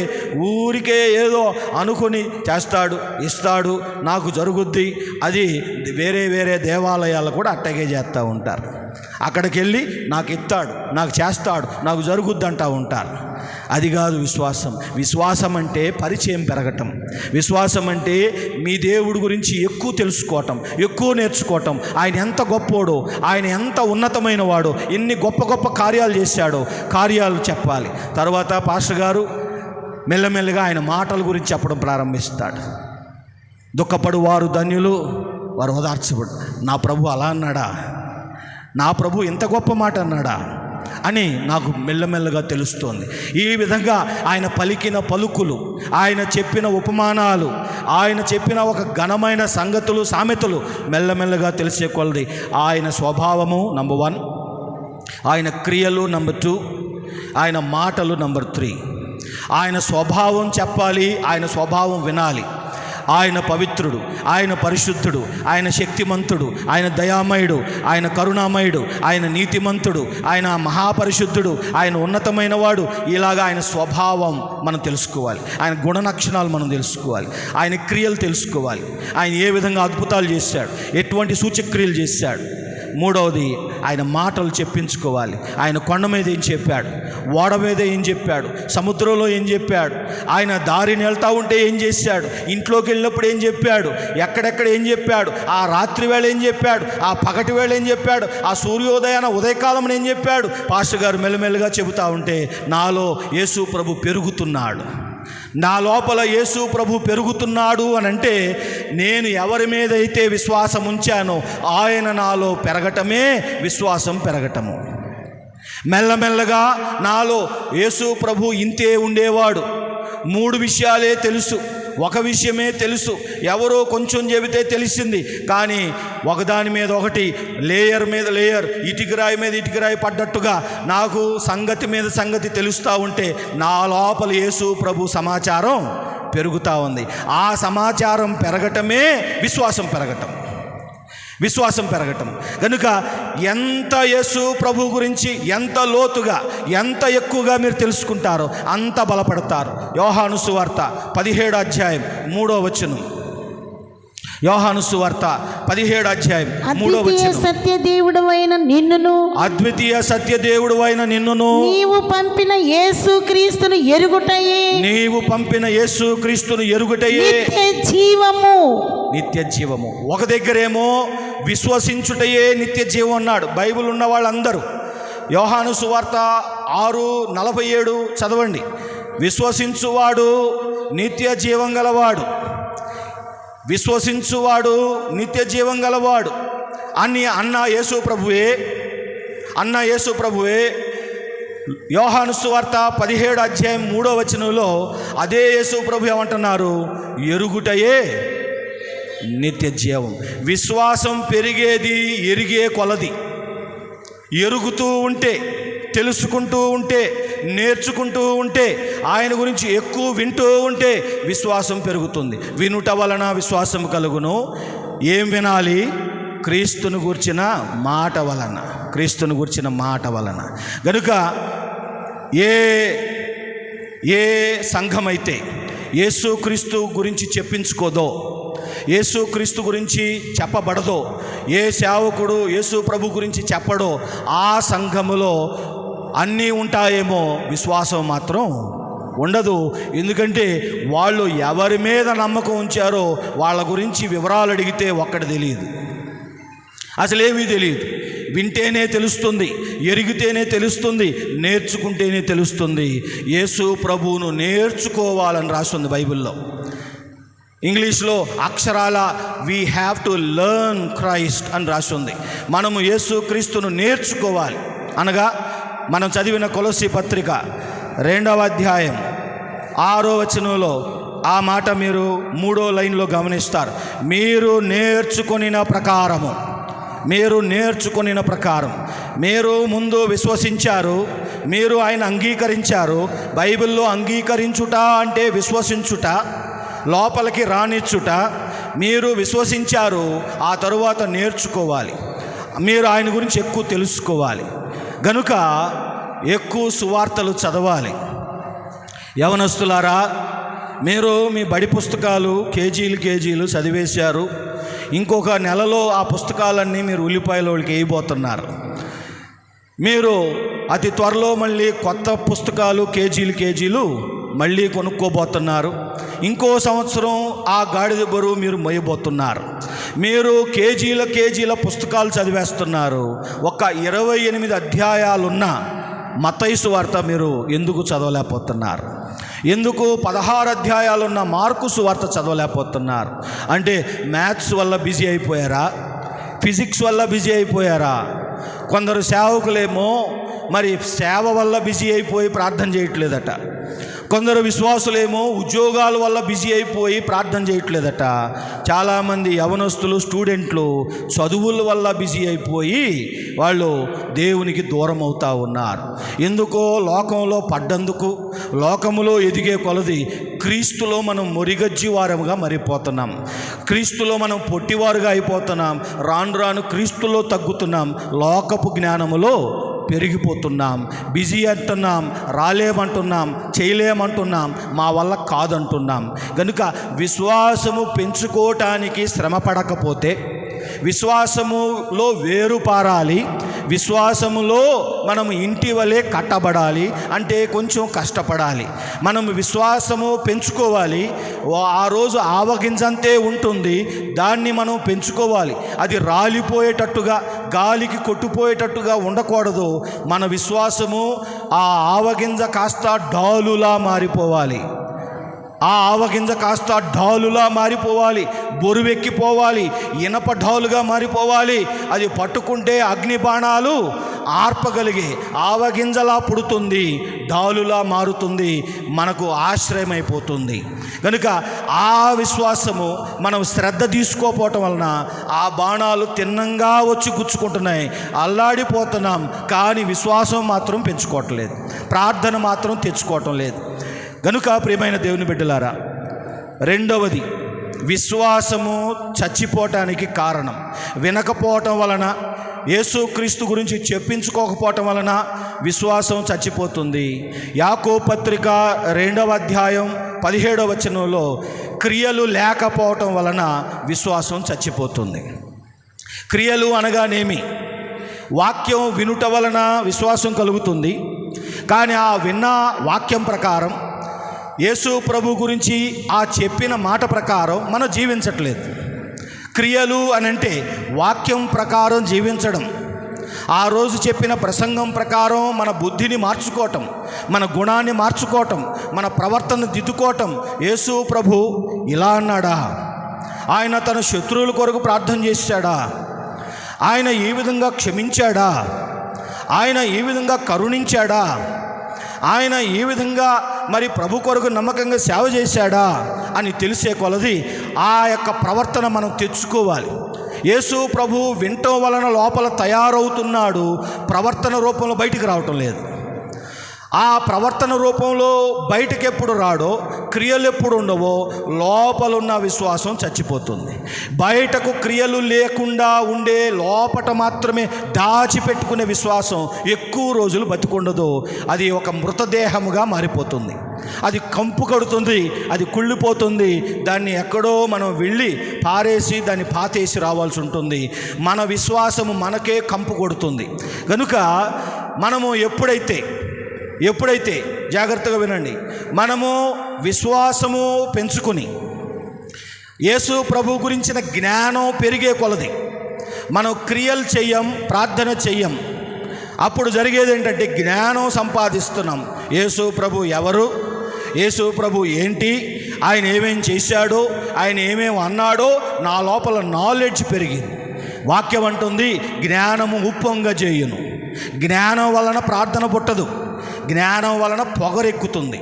ఊరికే ఏదో అనుకుని చేస్తాడు, ఇస్తాడు, నాకు జరుగుద్ది. అది వేరే వేరే దేవాలయాలు కూడా అట్టగే చేస్తూ ఉంటారు. అక్కడికి వెళ్ళి నాకు ఇస్తాడు, నాకు చేస్తాడు, నాకు జరుగుద్ది అంటూ ఉంటారు. అది కాదు విశ్వాసం. విశ్వాసం అంటే పరిచయం పెరగటం. విశ్వాసం అంటే మీ దేవుడి గురించి ఎక్కువ తెలుసుకోవటం, ఎక్కువ నేర్చుకోవటం. ఆయన ఎంత గొప్పోడో, ఆయన ఎంత ఉన్నతమైన వాడో, ఎన్ని గొప్ప గొప్ప కార్యాలు చేశాడో కార్యాలు చెప్పాలి. తర్వాత పాస్టర్ గారు మెల్లమెల్లగా ఆయన మాటల గురించి చెప్పడం ప్రారంభిస్తాడు. దుఃఖపడు వారు ధన్యులు, వారు ఓదార్చబడు. నా ప్రభు అలా అన్నాడా, నా ప్రభు ఇంత గొప్ప మాట అన్నాడా అని నాకు మెల్లమెల్లగా తెలుస్తోంది. ఈ విధంగా ఆయన పలికిన పలుకులు, ఆయన చెప్పిన ఉపమానాలు, ఆయన చెప్పిన ఒక ఘనమైన సంగతులు, సామెతలు మెల్లమెల్లగా తెలిసే కొలది ఆయన స్వభావము నంబర్ 1, ఆయన క్రియలు నంబర్ 2, ఆయన మాటలు నంబర్ 3. ఆయన స్వభావం చెప్పాలి, ఆయన స్వభావం వినాలి. ఆయన పవిత్రుడు, ఆయన పరిశుద్ధుడు, ఆయన శక్తిమంతుడు, ఆయన దయామయుడు, ఆయన కరుణామయుడు, ఆయన నీతిమంతుడు, ఆయన మహాపరిశుద్ధుడు, ఆయన ఉన్నతమైన వాడు. ఇలాగా ఆయన స్వభావం మనం తెలుసుకోవాలి, ఆయన గుణలక్షణాలు మనం తెలుసుకోవాలి, ఆయన క్రియలు తెలుసుకోవాలి, ఆయన ఏ విధంగా అద్భుతాలు చేశాడు, ఎటువంటి సూచక్రియలు చేశాడు. మూడవది ఆయన మాటలు చెప్పించుకోవాలి. ఆయన కొండ మీద ఏం చెప్పాడు, ఓడ మీద ఏం చెప్పాడు, సముద్రంలో ఏం చెప్పాడు, ఆయన దారిని వెళ్తూ ఉంటే ఏం చేశాడు, ఇంట్లోకి వెళ్ళినప్పుడు ఏం చెప్పాడు, ఎక్కడెక్కడ ఏం చెప్పాడు, ఆ రాత్రి వేళ ఏం చెప్పాడు, ఆ పగటి వేళ ఏం చెప్పాడు, ఆ సూర్యోదయాన ఉదయకాలం ఏం చెప్పాడు. పాస్టర్ గారు మెల్లమెల్లగా చెబుతూ ఉంటే నాలో యేసు ప్రభు పెరుగుతున్నాడు, నా లోపల యేసు ప్రభు పెరుగుతున్నాడు అని అంటే నేను ఎవరి మీద అయితే విశ్వాసం ఉంచానో ఆయన నాలో పెరగటమే విశ్వాసం పెరగటము. మెల్లమెల్లగా నాలో యేసు ప్రభు ఇంతే ఉండేవాడు. 3 విషయాలే తెలుసు, ఒక విషయమే తెలుసు. ఎవరో కొంచెం చెబితే తెలిసింది, కానీ ఒకదాని మీద ఒకటి, లేయర్ మీద లేయర్, ఇటుకరాయి మీద ఇటుకరాయి పడ్డట్టుగా నాకు సంగతి మీద సంగతి తెలుస్తూ ఉంటే నా లోపల యేసు ప్రభు సమాచారం పెరుగుతూ ఉంది. ఆ సమాచారం పెరగటమే విశ్వాసం పెరగటం. విశ్వాసం పెరగటం కనుక ఎంత యేసు ప్రభు గురించి ఎంత లోతుగా, ఎంత ఎక్కువగా మీరు తెలుసుకుంటారో అంత బలపడతారు. యోహాను సువార్త 17వ అధ్యాయం 3వ వచనం. యోహాను సువార్త 17వ అధ్యాయం 3వ వచనం. సత్యదేవుడవైన నిన్నును, అద్వితీయ సత్యదేవుడవైన నిన్నును, నీవు పంపిన యేసుక్రీస్తును ఎరుగుటయే, నీవు పంపిన యేసుక్రీస్తును ఎరుగుటయే నిత్య జీవము. నిత్య జీవము. ఒక దగ్గరేమో విశ్వసించుటయే నిత్య జీవం అన్నాడు బైబిల్ ఉన్న వాళ్ళందరూ. యోహాను సువార్త 6:47 చదవండి. విశ్వసించువాడు నిత్య జీవం గలవాడు, విశ్వసించువాడు నిత్య జీవం గలవాడు అని అన్న యేసు ప్రభువే యోహాను సువార్త 17వ అధ్యాయం 3వ వచనంలో అదే యేసు ప్రభు ఏమంటున్నారు, ఎరుగుటయే నిత్య జీవం. విశ్వాసం పెరిగేది ఎరిగే కొలది. ఎరుగుతూ ఉంటే, తెలుసుకుంటూ ఉంటే, నేర్చుకుంటూ ఉంటే, ఆయన గురించి ఎక్కువ వింటూ ఉంటే విశ్వాసం పెరుగుతుంది. వినుట వలన విశ్వాసం కలుగును. ఏం వినాలి? క్రీస్తును గూర్చిన మాట వలన, క్రీస్తును గూర్చిన మాట వలన. కనుక ఏ ఏ సంఘమైతే యేసుక్రీస్తు గురించి చెప్పించుకోదో, యేసుక్రీస్తు గురించి చెప్పబడదో, ఏ సేవకుడు యేసు ప్రభు గురించి చెప్పడో ఆ సంఘములో అన్నీ ఉంటాయేమో, విశ్వాసం మాత్రం ఉండదు. ఎందుకంటే వాళ్ళు ఎవరి మీద నమ్మకం ఉంచారో వాళ్ళ గురించి వివరాలు అడిగితే ఒక్కటి తెలియదు, అసలేమీ తెలియదు. వింటేనే తెలుస్తుంది, ఎరిగితేనే తెలుస్తుంది, నేర్చుకుంటేనే తెలుస్తుంది. యేసు ప్రభువును నేర్చుకోవాలని రాస్తుంది బైబిల్లో. ఇంగ్లీష్లో అక్షరాల we have to learn Christ అని రాస్తుంది. మనము యేసుక్రీస్తును నేర్చుకోవాలి. అనగా మనం చదివిన కొలస్సీ పత్రిక 2వ అధ్యాయం 6వ వచనంలో ఆ మాట మీరు 3వ లైన్లో గమనిస్తారు. మీరు నేర్చుకొనిన ప్రకారం మీరు ముందు విశ్వసించారు, మీరు ఆయన అంగీకరించారు. బైబిల్లో అంగీకరించుట అంటే విశ్వసించుట, లోపలికి రానిచ్చుట. మీరు విశ్వసించారు, ఆ తరువాత నేర్చుకోవాలి. మీరు ఆయన గురించి ఎక్కువ తెలుసుకోవాలి. గనుక ఎక్కువ సువార్తలు చదవాలి. యవనస్తులారా, మీరు మీ బడి పుస్తకాలు కేజీలు చదివేశారు. ఇంకొక నెలలో ఆ పుస్తకాలన్నీ మీరు ఉల్లిపాయలోకి వేయబోతున్నారు. మీరు అతి త్వరలో మళ్ళీ కొత్త పుస్తకాలు కేజీలు మళ్ళీ కొనుక్కోబోతున్నారు. ఇంకో సంవత్సరం ఆ గాడిద బరువు మీరు మోయబోతున్నారు. మీరు కేజీల పుస్తకాలు చదివేస్తున్నారు. ఒక 28 అధ్యాయాలున్న మత్తయి సువార్త మీరు ఎందుకు చదవలేకపోతున్నారు? ఎందుకు 16 అధ్యాయాలున్న మార్కు సువార్త చదవలేకపోతున్నారు? అంటే మ్యాథ్స్ వల్ల బిజీ అయిపోయారా? ఫిజిక్స్ వల్ల బిజీ అయిపోయారా? కొందరు సేవకులేమో మరి సేవ వల్ల బిజీ అయిపోయి ప్రార్థన చేయట్లేదట. కొందరు విశ్వాసులేమో ఉద్యోగాల వల్ల బిజీ అయిపోయి ప్రార్థన చేయట్లేదట. చాలామంది యవనస్తులు, స్టూడెంట్లు చదువుల వల్ల బిజీ అయిపోయి వాళ్ళు దేవునికి దూరం అవుతూ ఉన్నారు. ఎందుకో లోకంలో పడ్డందుకు, లోకములో ఎదిగే కొలది క్రీస్తులో మనం మొరిగజ్జి వారముగా మారిపోతున్నాం. క్రీస్తులో మనం పొట్టివారుగా అయిపోతున్నాం. రాను క్రీస్తులో తగ్గుతున్నాం. లోకపు జ్ఞానములో పెరిగిపోతున్నాం. బిజీ అంటున్నాం, రాలేమంటున్నాం, చేయలేమంటున్నాం, మా వల్ల కాదంటున్నాం. కనుక విశ్వాసము పెంచుకోవటానికి శ్రమ పడకపోతే, విశ్వాసములో వేరు పారాలి, విశ్వాసములో మనం ఇంటి వలె కట్టబడాలి అంటే కొంచెం కష్టపడాలి. మనం విశ్వాసము పెంచుకోవాలి. ఆ రోజు ఆవగింజంతే ఉంటుంది, దాన్ని మనం పెంచుకోవాలి. అది రాలిపోయేటట్టుగా, గాలికి కొట్టుపోయేటట్టుగా ఉండకూడదు. మన విశ్వాసము ఆ ఆవగింజ కాస్త డాలులా మారిపోవాలి. ఆ ఆవగింజ కాస్త డాలులా మారిపోవాలి, బొరువెక్కిపోవాలి, ఇనప డాలుగా మారిపోవాలి. అది పట్టుకుంటే అగ్ని బాణాలు ఆర్పగలిగే ఆవగింజలా పుడుతుంది, డాలులా మారుతుంది, మనకు ఆశ్రయమైపోతుంది. కనుక ఆ విశ్వాసము మనం శ్రద్ధ తీసుకోపోవటం వలన ఆ బాణాలు తిన్నంగా వచ్చి గుచ్చుకుంటున్నాయి, అల్లాడిపోతున్నాం. కానీ విశ్వాసం మాత్రం పెంచుకోవట్లేదు, ప్రార్థన మాత్రం తెచ్చుకోవటం లేదు. కనుక ప్రియమైన దేవుని బిడ్డలారా, రెండవది విశ్వాసము చచ్చిపోవటానికి కారణం వినకపోవటం వలన, యేసుక్రీస్తు గురించి చెప్పించుకోకపోవటం వలన విశ్వాసం చచ్చిపోతుంది. యాకోబు పత్రిక 2వ అధ్యాయం 17వ వచనంలో క్రియలు లేకపోవటం వలన విశ్వాసం చచ్చిపోతుంది. క్రియలు అనగానేమి? వాక్యం వినుట వలన విశ్వాసం కలుగుతుంది. కానీ ఆ విన్న వాక్యం ప్రకారం, యేసు ప్రభు గురించి ఆ చెప్పిన మాట ప్రకారం మనం జీవించట్లేదు. క్రియలు అనంటే వాక్యం ప్రకారం జీవించడం, ఆ రోజు చెప్పిన ప్రసంగం ప్రకారం మన బుద్ధిని మార్చుకోవటం, మన గుణాన్ని మార్చుకోవటం, మన ప్రవర్తన దిద్దుకోవటం. యేసు ప్రభు ఇలా అన్నాడా? ఆయన తన శత్రువుల కొరకు ప్రార్థన చేశాడా? ఆయన ఈ విధంగా క్షమించాడా? ఆయన ఈ విధంగా కరుణించాడా? ఆయన ఈ విధంగా మరి ప్రభు కొరకు నమ్మకంగా సేవ చేశాడా అని తెలిసే కొలది ఆ యొక్క ప్రవర్తన మనం తెచ్చుకోవాలి. యేసు ప్రభు వినటం వలన లోపల తయారవుతున్నాడు, ప్రవర్తన రూపంలో బయటికి రావటం లేదు. ఆ ప్రవర్తన రూపంలో బయటకు ఎప్పుడు రాడో, క్రియలు ఎప్పుడు ఉండవో, లోపలున్న విశ్వాసం చచ్చిపోతుంది. బయటకు క్రియలు లేకుండా ఉండే లోపట మాత్రమే దాచిపెట్టుకునే విశ్వాసం ఎక్కువ రోజులు బతికుండదు, అది ఒక మృతదేహముగా మారిపోతుంది. అది కంపు కడుతుంది, అది కుళ్ళిపోతుంది. దాన్ని ఎక్కడో మనం వెళ్ళి పారేసి దాన్ని పాతేసి రావాల్సి ఉంటుంది. మన విశ్వాసము మనకే కంపు కొడుతుంది. కనుక మనము ఎప్పుడైతే జాగ్రత్తగా వినండి, మనము విశ్వాసము పెంచుకొని యేసు ప్రభు గురించిన జ్ఞానం పెరిగే కొలది మనం క్రియలు చెయ్యం, ప్రార్థన చెయ్యం. అప్పుడు జరిగేది ఏంటంటే జ్ఞానం సంపాదిస్తున్నాం. యేసు ప్రభు ఎవరు, యేసు ప్రభు ఏంటి, ఆయన ఏమేం చేశాడో, ఆయన ఏమేమి అన్నాడో నా లోపల నాలెడ్జ్ పెరిగింది. వాక్యం అంటుంది జ్ఞానము ఉప్పొంగ చేయును. జ్ఞానం వలన ప్రార్థన పుట్టదు, జ్ఞానం వలన పొగరెక్కుతుంది.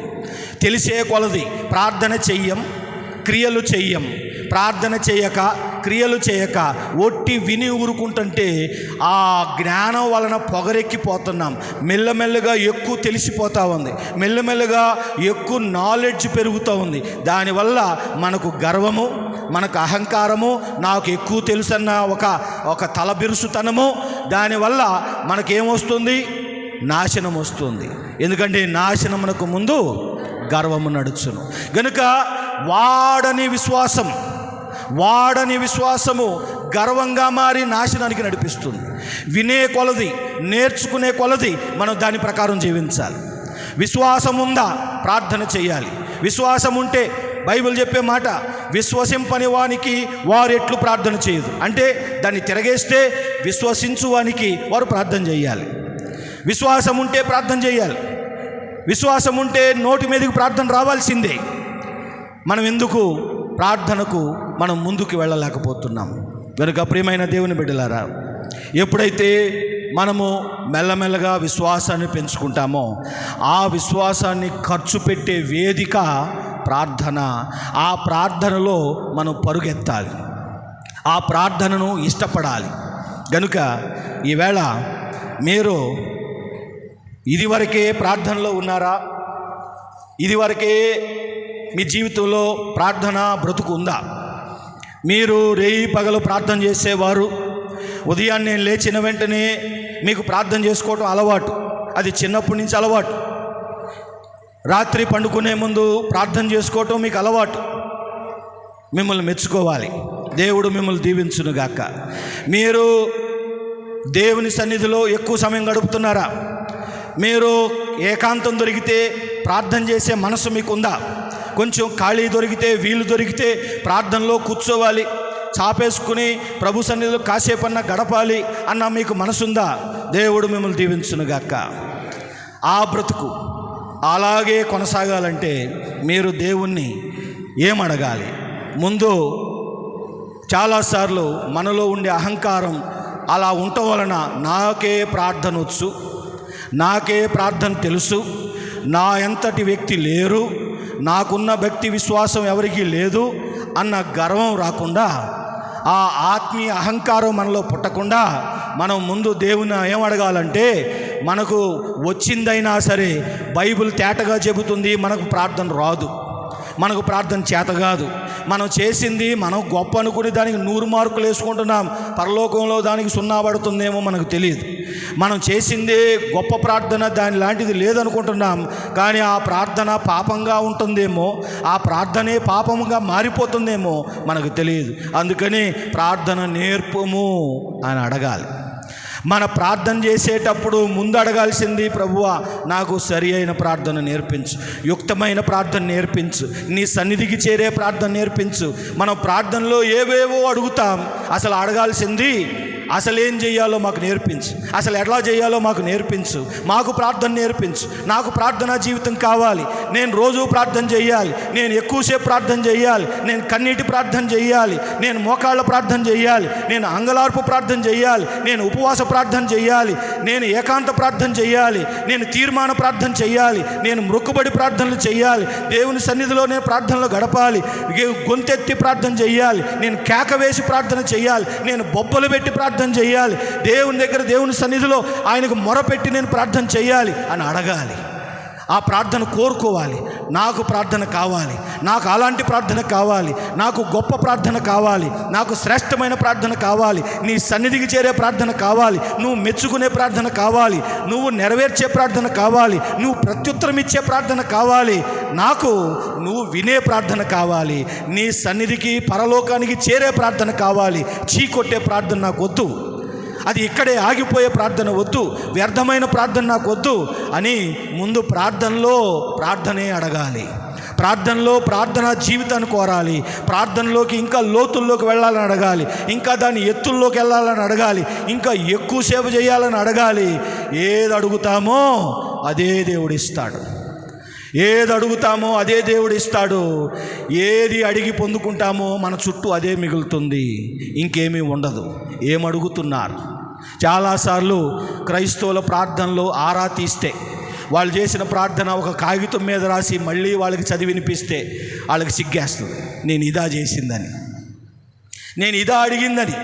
తెలిసే కొలది ప్రార్థన చెయ్యం, క్రియలు చెయ్యం. ప్రార్థన చేయక క్రియలు చేయక ఒట్టి విని ఊరుకుంటుంటే ఆ జ్ఞానం వలన పొగరెక్కిపోతున్నాం. మెల్లమెల్లగా ఎక్కువ తెలిసిపోతూ ఉంది, మెల్లమెల్లగా ఎక్కువ నాలెడ్జ్ పెరుగుతూ ఉంది. దానివల్ల మనకు గర్వము, మనకు అహంకారము, నాకు ఎక్కువ తెలుసన్న ఒక తలబిరుసుతనము, దానివల్ల మనకేమొస్తుంది, నాశనం వస్తుంది. ఎందుకంటే నాశనమునకు ముందు గర్వము నడుచును. గనుక వాడని విశ్వాసము గర్వంగా మారి నాశనానికి నడిపిస్తుంది. వినే కొలది, నేర్చుకునే కొలది మనం దాని ప్రకారం జీవించాలి. విశ్వాసం ఉందా, ప్రార్థన చేయాలి. విశ్వాసం ఉంటే బైబిల్ చెప్పే మాట, విశ్వసింపని వానికి వారు ఎట్లు ప్రార్థన చేయదు. అంటే దాన్ని తిరగేస్తే విశ్వసించు వానికి వారు ప్రార్థన చేయాలి. విశ్వాసం ఉంటే ప్రార్థన చేయాలి. విశ్వాసం ఉంటే నోటి మీదకి ప్రార్థన రావాల్సిందే. మనం ఎందుకు ప్రార్థనకు మనం ముందుకు వెళ్ళలేకపోతున్నాం? కనుక ప్రియమైన దేవుని బిడ్డలారా, ఎప్పుడైతే మనము మెల్లమెల్లగా విశ్వాసాన్ని పెంచుకుంటామో ఆ విశ్వాసాన్ని ఖర్చు పెట్టే వేదిక ప్రార్థన. ఆ ప్రార్థనలో మనం పరుగెత్తాలి, ఆ ప్రార్థనను ఇష్టపడాలి. కనుక ఈవేళ మీరు ఇదివరకే ప్రార్థనలో ఉన్నారా? ఇదివరకే మీ జీవితంలో ప్రార్థన బ్రతుకు ఉందా? మీరు రేయి పగలు ప్రార్థన చేసేవారు, ఉదయాన్నే లేచిన వెంటనే మీకు ప్రార్థన చేసుకోవటం అలవాటు, అది చిన్నప్పటి నుంచి అలవాటు. రాత్రి పండుకునే ముందు ప్రార్థన చేసుకోవటం మీకు అలవాటు. మిమ్మల్ని మెచ్చుకోవాలి, దేవుడు మిమ్మల్ని దీవించునుగాక. మీరు దేవుని సన్నిధిలో ఎక్కువ సమయం గడుపుతున్నారా? మీరు ఏకాంతం దొరికితే ప్రార్థన చేసే మనసు మీకుందా? కొంచెం ఖాళీ దొరికితే, వీలు దొరికితే ప్రార్థనలో కూర్చోవాలి, చాపేసుకుని ప్రభు సన్నిధిలో కాసేపన్నా గడపాలి అన్న మీకు మనసుందా? దేవుడు మిమ్మల్ని దీవించునుగాక. ఆ బ్రతుకు అలాగే కొనసాగాలంటే మీరు దేవుణ్ణి ఏమడగాలి? ముందు చాలాసార్లు మనలో ఉండే అహంకారం అలా ఉండటం వలన నాకే ప్రార్థన వచ్చు, నాకే ప్రార్థన తెలుసు, నా ఎంతటి వ్యక్తి లేరు, నాకున్న భక్తి విశ్వాసం ఎవరికీ లేదు అన్న గర్వం రాకుండా, ఆ ఆత్మీయ అహంకారం మనలో పుట్టకుండా మనం ముందు దేవుని ఏమడగాలంటే, మనకు వచ్చిందైనా సరే బైబిల్ తేటగా చెబుతుంది మనకు ప్రార్థన రాదు, మనకు ప్రార్థన చేత కాదు, మనం చేసింది మనం గొప్ప అనుకుని దానికి 100 మార్కులు వేసుకుంటున్నాం, పరలోకంలో దానికి 0 పడుతుందేమో మనకు తెలియదు. మనం చేసిందే గొప్ప ప్రార్థన, దాని లాంటిది లేదనుకుంటున్నాం. కానీ ఆ ప్రార్థన పాపంగా ఉంటుందేమో, ఆ ప్రార్థనే పాపంగా మారిపోతుందేమో మనకు తెలియదు. అందుకని ప్రార్థన నేర్పుము అని అడగాలి. మన ప్రార్థన చేసేటప్పుడు ముందు అడగాల్సింది, ప్రభువా నాకు సరి అయిన ప్రార్థన నేర్పించు, యుక్తమైన ప్రార్థన నేర్పించు, నీ సన్నిధికి చేరే ప్రార్థన నేర్పించు. మనం ప్రార్థనలో ఏవేవో అడుగుతాం, అసలు అడగాల్సింది అసలేం చేయాలో మాకు నేర్పించు, అసలు ఎట్లా చేయాలో మాకు నేర్పించు, మాకు ప్రార్థన నేర్పించు. నాకు ప్రార్థనా జీవితం కావాలి, నేను రోజు ప్రార్థన చేయాలి, నేను ఎక్కువసేపు ప్రార్థన చేయాలి, నేను కన్నీటి ప్రార్థన చేయాలి, నేను మోకాళ్ళ ప్రార్థన చేయాలి, నేను అంగలార్పు ప్రార్థన చేయాలి, నేను ఉపవాస ప్రార్థన చేయాలి, నేను ఏకాంత ప్రార్థన చేయాలి, నేను తీర్మాన ప్రార్థన చేయాలి, నేను మొక్కుబడి ప్రార్థనలు చేయాలి, దేవుని సన్నిధిలో నేను ప్రార్థనలు గడపాలి, గొంతెత్తి ప్రార్థన చేయాలి, నేను కేక వేసి ప్రార్థన చేయాలి, నేను బొబ్బలు పెట్టి ప్రార్థన చేయాలి, దేవుని దగ్గర దేవుని సన్నిధిలో ఆయనకు మొరపెట్టి నేను ప్రార్థన చేయాలి అని అడగాలి. ఆ ప్రార్థన కోరుకోవాలి. నాకు ప్రార్థన కావాలి, నాకు అలాంటి ప్రార్థన కావాలి, నాకు గొప్ప ప్రార్థన కావాలి, నాకు శ్రేష్టమైన ప్రార్థన కావాలి, నీ సన్నిధికి చేరే ప్రార్థన కావాలి, నువ్వు మెచ్చుకునే ప్రార్థన కావాలి, నువ్వు నెరవేర్చే ప్రార్థన కావాలి, నువ్వు ప్రత్యుత్తరం ఇచ్చే ప్రార్థన కావాలి, నాకు నువ్వు వినే ప్రార్థన కావాలి, నీ సన్నిధికి పరలోకానికి చేరే ప్రార్థన కావాలి. చీకొట్టే ప్రార్థన నాకు వద్దు, అది ఇక్కడే ఆగిపోయే ప్రార్థన వద్దు, వ్యర్థమైన ప్రార్థన నాకు వద్దు అని ముందు ప్రార్థనే అడగాలి. ప్రార్థనలో ప్రార్థనా జీవితాన్ని కోరాలి. ప్రార్థనలోకి ఇంకా లోతుల్లోకి వెళ్ళాలని అడగాలి, ఇంకా దాని ఎత్తుల్లోకి వెళ్ళాలని అడగాలి, ఇంకా ఎక్కువ సేవ చేయాలని అడగాలి. ఏది అడుగుతామో అదే దేవుడిస్తాడు. ఏది అడుగుతామో అదే దేవుడిస్తాడు. ఏది అడిగి పొందుకుంటామో మన చుట్టూ అదే మిగులుతుంది, ఇంకేమీ ఉండదు. ఏమడుగుతున్నారు? చాలాసార్లు క్రైస్తవుల ప్రార్థనలో ఆరా తీస్తే, వాళ్ళు చేసిన ప్రార్థన ఒక కాగితం మీద రాసి మళ్ళీ వాళ్ళకి చదివినిపిస్తే వాళ్ళకి సిగ్గేస్తుంది. నేను ఇదా చేసిందని, నేను ఇదా అడిగిందని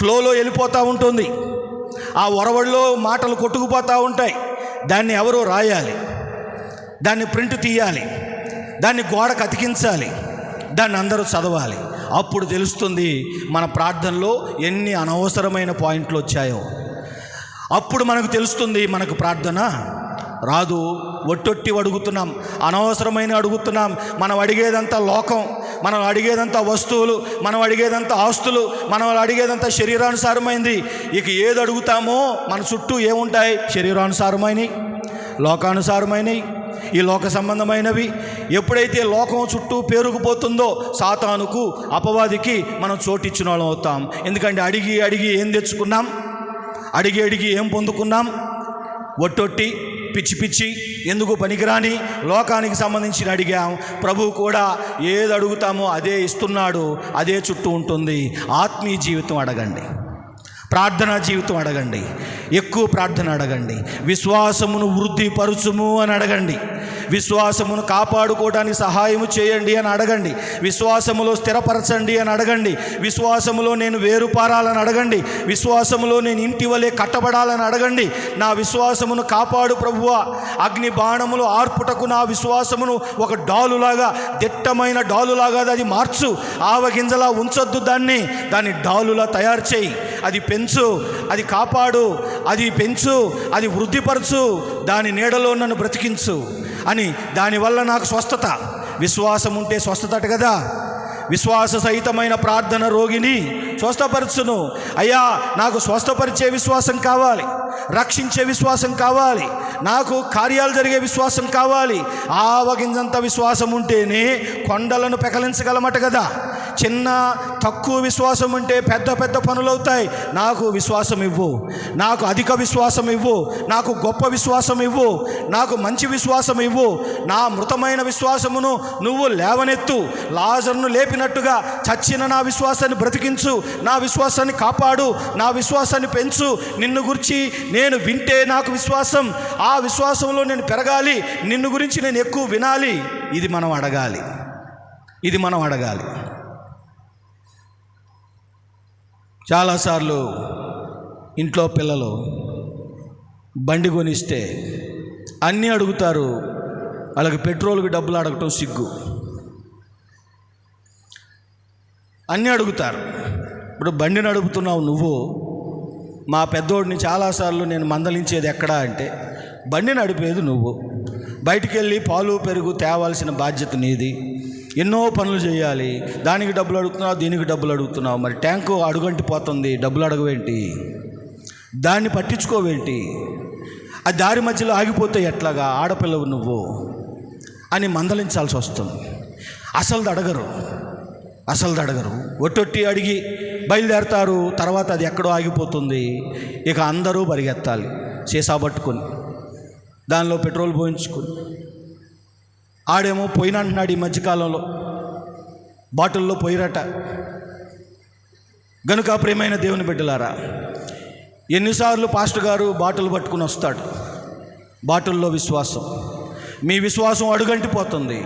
ఫ్లోలో వెళ్ళిపోతూ ఉంటుంది. ఆ ఒరవడిలో మాటలు కొట్టుకుపోతూ ఉంటాయి. దాన్ని ఎవరో రాయాలి, దాన్ని ప్రింట్ తీయాలి, దాన్ని గోడకు అతికించాలి, దాన్ని అందరూ చదవాలి. అప్పుడు తెలుస్తుంది మన ప్రార్థనలో ఎన్ని అనవసరమైన పాయింట్లు వచ్చాయో. అప్పుడు మనకు తెలుస్తుంది మనకు ప్రార్థన రాదు, ఒట్టొట్టి అడుగుతున్నాం, అనవసరమైన అడుగుతున్నాం. మనం అడిగేదంతా లోకం, మనం అడిగేదంతా వస్తువులు, మనం అడిగేదంతా ఆస్తులు, మనం అడిగేదంతా శరీరానుసారమైంది. ఇక ఏది అడుగుతామో మన చుట్టూ ఏముంటాయి? శరీరానుసారమైనవి, లోకానుసారమైనవి, ఈ లోక సంబంధమైనవి. ఎప్పుడైతే లోకం చుట్టూ పేరుకుపోతుందో సాతానుకు, అపవాదికి మనం చోటిచ్చిన వాళ్ళం అవుతాం. ఎందుకంటే అడిగి అడిగి ఏం తెచ్చుకున్నాం? అడిగి అడిగి ఏం పొందుకున్నాం? ఒట్టొట్టి పిచ్చి పిచ్చి ఎందుకు పనికిరాని లోకానికి సంబంధించిన అడిగాం. ప్రభువు కూడా ఏది అడుగుతామో అదే ఇస్తున్నాడు, అదే చుట్టూ ఉంటుంది. ఆత్మీయ జీవితం అడగండి, ప్రార్థనా జీవితం అడగండి, ఎక్కువ ప్రార్థన అడగండి, విశ్వాసమును వృద్ధిపరచుము అని అడగండి, విశ్వాసమును కాపాడుకోవడానికి సహాయము చేయండి అని అడగండి, విశ్వాసములో స్థిరపరచండి అని అడగండి, విశ్వాసములో నేను వేరుపారాలని అడగండి, విశ్వాసములో నేను ఇంటి వలె కట్టబడాలని అడగండి. నా విశ్వాసమును కాపాడు ప్రభువా, అగ్ని బాణములు ఆర్పుటకు నా విశ్వాసమును ఒక డాలులాగా, దిట్టమైన డాలులాగా అది మార్చు. ఆవగింజలా ఉంచొద్దు, దాన్ని డాలులా తయారు చేయి. అది పెంచు, అది కాపాడు, అది పెంచు, అది వృద్ధిపరచు, దాని నీడలో నన్ను బ్రతికించు అని. దానివల్ల నాకు స్వస్థత. విశ్వాసం ఉంటే స్వస్థత కదా. విశ్వాస సహితమైన ప్రార్థన రోగిని స్వస్థపరచును. అయ్యా, నాకు స్వస్థపరిచే విశ్వాసం కావాలి, రక్షించే విశ్వాసం కావాలి, నాకు కార్యాలు జరిగే విశ్వాసం కావాలి. ఆవగింజంత విశ్వాసం ఉంటేనే కొండలను పెకలించగలమట కదా. చిన్న తక్కువ విశ్వాసం ఉంటే పెద్ద పెద్ద పనులు అవుతాయి. నాకు విశ్వాసం ఇవ్వు, నాకు అధిక విశ్వాసం ఇవ్వు, నాకు గొప్ప విశ్వాసం ఇవ్వు, నాకు మంచి విశ్వాసం ఇవ్వు. నా మృతమైన విశ్వాసమును నువ్వు లేవనెత్తు. లాజరును లేపినట్టుగా చచ్చిన నా విశ్వాసాన్ని బ్రతికించు, నా విశ్వాసాన్ని కాపాడు, నా విశ్వాసాన్ని పెంచు. నిన్ను గురించి నేను వింటే నాకు విశ్వాసం, ఆ విశ్వాసంలో నేను పెరగాలి, నిన్ను గురించి నేను ఎక్కువ వినాలి. ఇది మనం అడగాలి, ఇది మనం అడగాలి. చాలాసార్లు ఇంట్లో పిల్లలు బండి కొనిస్తే అన్నీ అడుగుతారు, వాళ్ళకి పెట్రోల్కి డబ్బులు అడగటం సిగ్గు. అన్నీ అడుగుతారు. ఇప్పుడు బండి నడుపుతున్నావు నువ్వు. మా పెద్దోడిని చాలాసార్లు నేను మందలించేది ఎక్కడా అంటే, బండి నడిపేది నువ్వు, బయటికి వెళ్ళి పాలు పెరుగు తేవాల్సిన బాధ్యత నీది, ఎన్నో పనులు చేయాలి, దానికి డబ్బులు అడుగుతున్నావు, దీనికి డబ్బులు అడుగుతున్నావు. మరి ట్యాంకు అడుగంటి పోతుంది, డబ్బులు అడగవేంటి? దాన్ని పట్టించుకోవేంటి? ఆ దారి మధ్యలో ఆగిపోతే ఎట్లాగా? ఆడపిల్లవు నువ్వు అని మందలించాల్సి వస్తుంది. అసలు అడగరు, ఒట్టొట్టి అడిగి బయలుదేరతారు. తర్వాత అది ఎక్కడో ఆగిపోతుంది. ఇక అందరూ పరిగెత్తాలి, సీసా పట్టుకొని, దానిలో పెట్రోల్ పోయించుకొని. ఆడేమో పోయినంటున్నాడు ఈ మధ్యకాలంలో, బాటిల్లో పోయిరట. గనుక ప్రియమైన దేవుని బిడ్డలారా, ఎన్నిసార్లు పాస్టర్ గారు బాటిల్ పట్టుకుని వస్తాడు? బాటిల్లో విశ్వాసం. మీ విశ్వాసం అడుగంటిపోతుంది.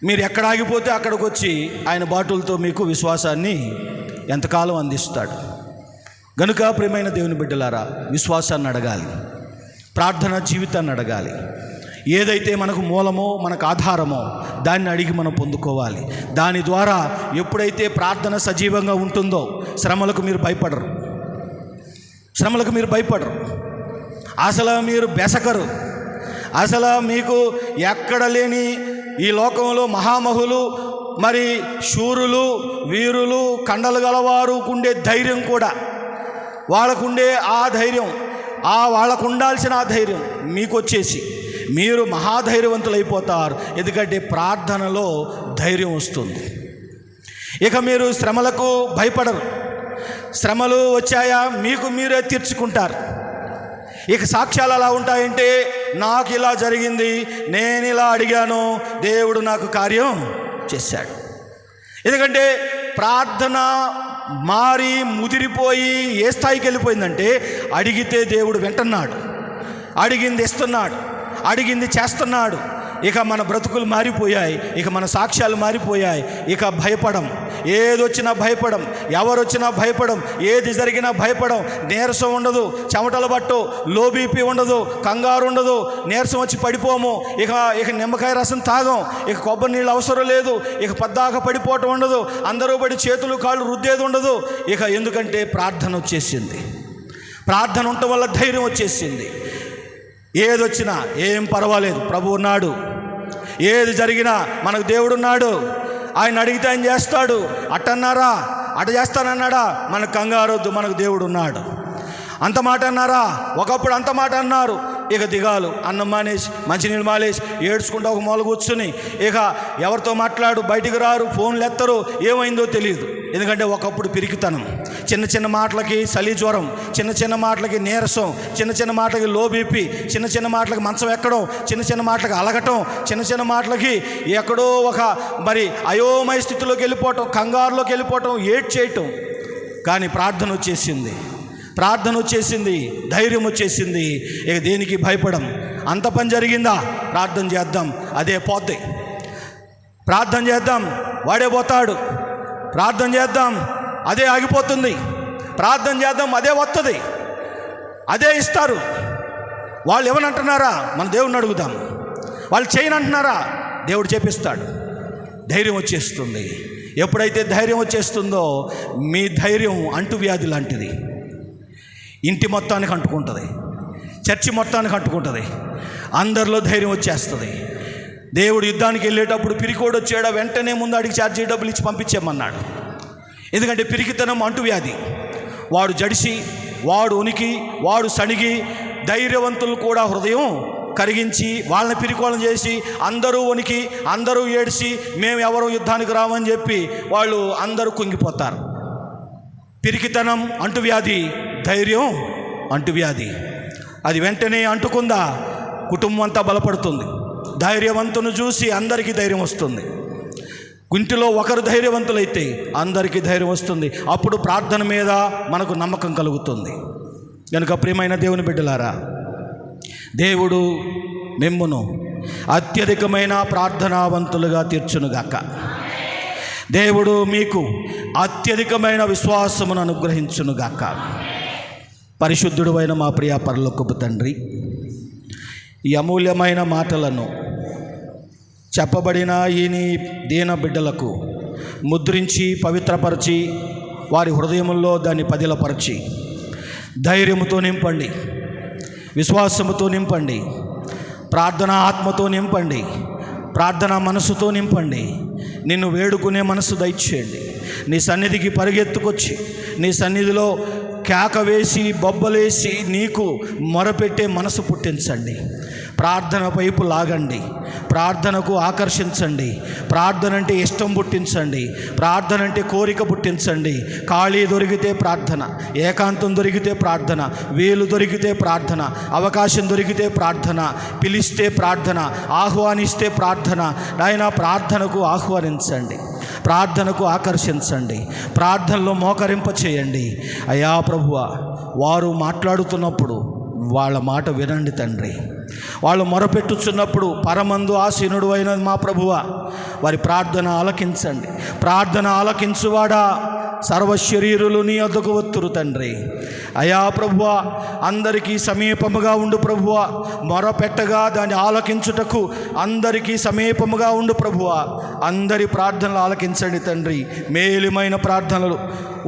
మీరు ఎక్కడ ఆగిపోతే అక్కడికి వచ్చి ఆయన బాటిల్తో మీకు విశ్వాసాన్ని ఎంతకాలం అందిస్తాడు. గనుక ప్రియమైన దేవుని బిడ్డలారా, విశ్వాసాన్ని అడగాలి, ప్రార్థన జీవితాన్ని అడగాలి. ఏదైతే మనకు మూలమో మనకు ఆధారమో దాన్ని అడిగి మనం పొందుకోవాలి. దాని ద్వారా ఎప్పుడైతే ప్రార్థన సజీవంగా ఉంటుందో శ్రమలకు మీరు భయపడరు, శ్రమలకు మీరు భయపడరు, అసలు మీరు బెసకరు. అసలు మీకు ఎక్కడ లేని ఈ లోకంలో మహామహులు, మరి శూరులు, వీరులు, కండలు గలవారు ఉండే ధైర్యం కూడా, వాళ్ళకుండే ఆ ధైర్యం, వాళ్ళకు ఉండాల్సిన ఆ ధైర్యం మీకు వచ్చేసి మీరు మహాధైర్యవంతులు అయిపోతారు. ఎందుకంటే ప్రార్థనలో ధైర్యం వస్తుంది. ఇక మీరు శ్రమలకు భయపడరు. శ్రమలు వచ్చాయా మీకు మీరే తీర్చుకుంటారు. ఇక సాక్ష్యాలు ఎలా ఉంటాయంటే, నాకు ఇలా జరిగింది, నేను ఇలా అడిగాను, దేవుడు నాకు కార్యం చేశాడు. ఎందుకంటే ప్రార్థన మారి ముదిరిపోయి ఏ స్థాయికి వెళ్ళిపోయిందంటే, అడిగితే దేవుడు వెంటన్నాడు, అడిగింది ఇస్తున్నాడు, అడిగింది చేస్తున్నాడు. ఇక మన బ్రతుకులు మారిపోయాయి, ఇక మన సాక్ష్యాలు మారిపోయాయి. ఇక భయపడం, ఏదొచ్చినా భయపడం, ఎవరొచ్చినా భయపడం, ఏది జరిగినా భయపడం. నీరసం ఉండదు, చెమటలు పట్టు, లో బీపీ ఉండదు, కంగారు ఉండదు, నీరసం వచ్చి పడిపోము. ఇక నిమ్మకాయ రసం తాగం, ఇక కొబ్బరి నీళ్ళు అవసరం లేదు, ఇక పద్దాక పడిపోవటం ఉండదు, అందరూ పడి చేతులు కాళ్ళు రుద్దేది ఉండదు. ఇక ఎందుకంటే ప్రార్థన వచ్చేసింది. ప్రార్థన ఉండటం వల్ల ధైర్యం వచ్చేసింది. ఏదొచ్చినా ఏం పర్వాలేదు, ప్రభు ఉన్నాడు. ఏది జరిగినా మనకు దేవుడు ఉన్నాడు, ఆయన అడిగితే ఆయన చేస్తాడు. అట్టన్నారా, అట చేస్తానన్నాడా, మనకు కంగారొద్దు, మనకు దేవుడు ఉన్నాడు. అంత మాట అన్నారా, ఒకప్పుడు అంత మాట అన్నారు. ఇక దిగాలు, అన్నం మానేసి, మంచినీళ్ళు మానేసి, ఏడ్చుకుంటూ ఒక మూల కూర్చుని ఇక ఎవరితో మాట్లాడు, బయటికి రారు, ఫోన్లు ఎత్తరు, ఏమైందో తెలియదు. ఎందుకంటే ఒకప్పుడు పిరికితనం, చిన్న చిన్న మాటలకి చలి జ్వరం, చిన్న చిన్న మాటలకి నీరసం, చిన్న చిన్న మాటలకి లో బీపీ, చిన్న చిన్న మాటలకి మంచం ఎక్కడం, చిన్న చిన్న మాటలకి అలగటం, చిన్న చిన్న మాటలకి ఎక్కడో ఒక మరి అయోమయ స్థితిలోకి వెళ్ళిపోవటం, కంగారులోకి వెళ్ళిపోవటం, ఏడ్ చేయటం. కానీ ప్రార్థన వచ్చేసింది, ప్రార్థన వచ్చేసింది, ధైర్యం వచ్చేసింది. ఇక దేనికి భయపడం. అంత పని జరిగిందా, ప్రార్థన చేద్దాం, అదే పోతే. ప్రార్థన చేద్దాం, వాడే పోతాడు. ప్రార్థన చేద్దాం, అదే ఆగిపోతుంది. ప్రార్థన చేద్దాం, అదే వస్తుంది, అదే ఇస్తారు. వాళ్ళు ఏమనంటున్నారా, మన దేవుడిని అడుగుదాం. వాళ్ళు చేయనంటున్నారా, దేవుడు చేపిస్తాడు. ధైర్యం వచ్చేస్తుంది. ఎప్పుడైతే ధైర్యం వచ్చేస్తుందో మీ ధైర్యం అంటువ్యాధి లాంటిది. ఇంటి మొత్తానికి అంటుకుంటుంది, చర్చి మొత్తానికి అంటుకుంటుంది, అందరిలో ధైర్యం వచ్చేస్తుంది. దేవుడు యుద్ధానికి వెళ్ళేటప్పుడు పిరికోడు వచ్చాడా, వెంటనే ముందు అడిగి ఛార్జీ డబ్బులు ఇచ్చి పంపించేమన్నాడు. ఎందుకంటే పిరికితనం అంటువ్యాధి. వాడు జడిసి, వాడు ఉనికి, వాడు సణిగి, ధైర్యవంతులు కూడా హృదయం కరిగించి వాళ్ళని పిరికోళం చేసి, అందరూ ఉనికి, అందరూ ఏడిసి, మేము ఎవరు యుద్ధానికి రామని చెప్పి వాళ్ళు అందరూ కుంగిపోతారు. పిరికితనం అంటువ్యాధి, ధైర్యం అంటువ్యాధి. అది వెంటనే అంటుకుందా కుటుంబం అంతా బలపడుతుంది. ధైర్యవంతును చూసి అందరికీ ధైర్యం వస్తుంది. ఇంటిలో ఒకరు ధైర్యవంతులైతే అందరికీ ధైర్యం వస్తుంది. అప్పుడు ప్రార్థన మీద మనకు నమ్మకం కలుగుతుంది. కనుక ప్రియమైన దేవుని బిడ్డలారా, దేవుడు మిమ్మును అత్యధికమైన ప్రార్థనావంతులుగా తీర్చునుగాక. దేవుడు మీకు అత్యధికమైన విశ్వాసమును అనుగ్రహించునుగాక. పరిశుద్ధుడు అయిన మా ప్రియ పరలోకపు తండ్రి, ఈ అమూల్యమైన మాటలను చెప్పబడిన ఈ నీ దీన బిడ్డలకు ముద్రించి, పవిత్రపరిచి, వారి హృదయముల్లో దాన్ని పదిలపరిచి, ధైర్యముతో నింపండి, విశ్వాసముతో నింపండి, ప్రార్థనా ఆత్మతో నింపండి, ప్రార్థనా మనసుతో నింపండి. నిన్ను వేడుకునే మనసు దయచేయండి. నీ సన్నిధికి పరిగెత్తుకొచ్చి నీ సన్నిధిలో కేక వేసి, బొబ్బలేసి నీకు మొరపెట్టే మనసు పుట్టించండి. ప్రార్థన వైపు లాగండి, ప్రార్థనకు ఆకర్షించండి. ప్రార్థన అంటే ఇష్టం పుట్టించండి, ప్రార్థన అంటే కోరిక పుట్టించండి. ఖాళీ దొరికితే ప్రార్థన, ఏకాంతం దొరికితే ప్రార్థన, వీలు దొరికితే ప్రార్థన, అవకాశం దొరికితే ప్రార్థన, పిలిస్తే ప్రార్థన, ఆహ్వానిస్తే ప్రార్థన. నాయన ప్రార్థనకు ఆహ్వానించండి, ప్రార్థనకు ఆకర్షించండి, ప్రార్థనలో మోకరింప చేయండి. అయ్యా ప్రభువా, వారు మాట్లాడుతున్నప్పుడు వాళ్ళ మాట వినండి తండ్రి. వాళ్ళు మొరపెట్టుచున్నప్పుడు పరమందు ఆసీనుడు అయిన మా ప్రభువా, వారి ప్రార్థన ఆలకించండి. ప్రార్థన ఆలకించువాడా, సర్వశరీరులు నీ వద్దకు వత్తురు తండ్రి. అయా ప్రభువా, అందరికీ సమీపముగా ఉండు ప్రభువా. మొరపెట్టగా దాన్ని ఆలకించుటకు అందరికీ సమీపముగా ఉండు ప్రభువా. అందరి ప్రార్థనలు ఆలకించండి తండ్రి. మేలుమైన ప్రార్థనలు,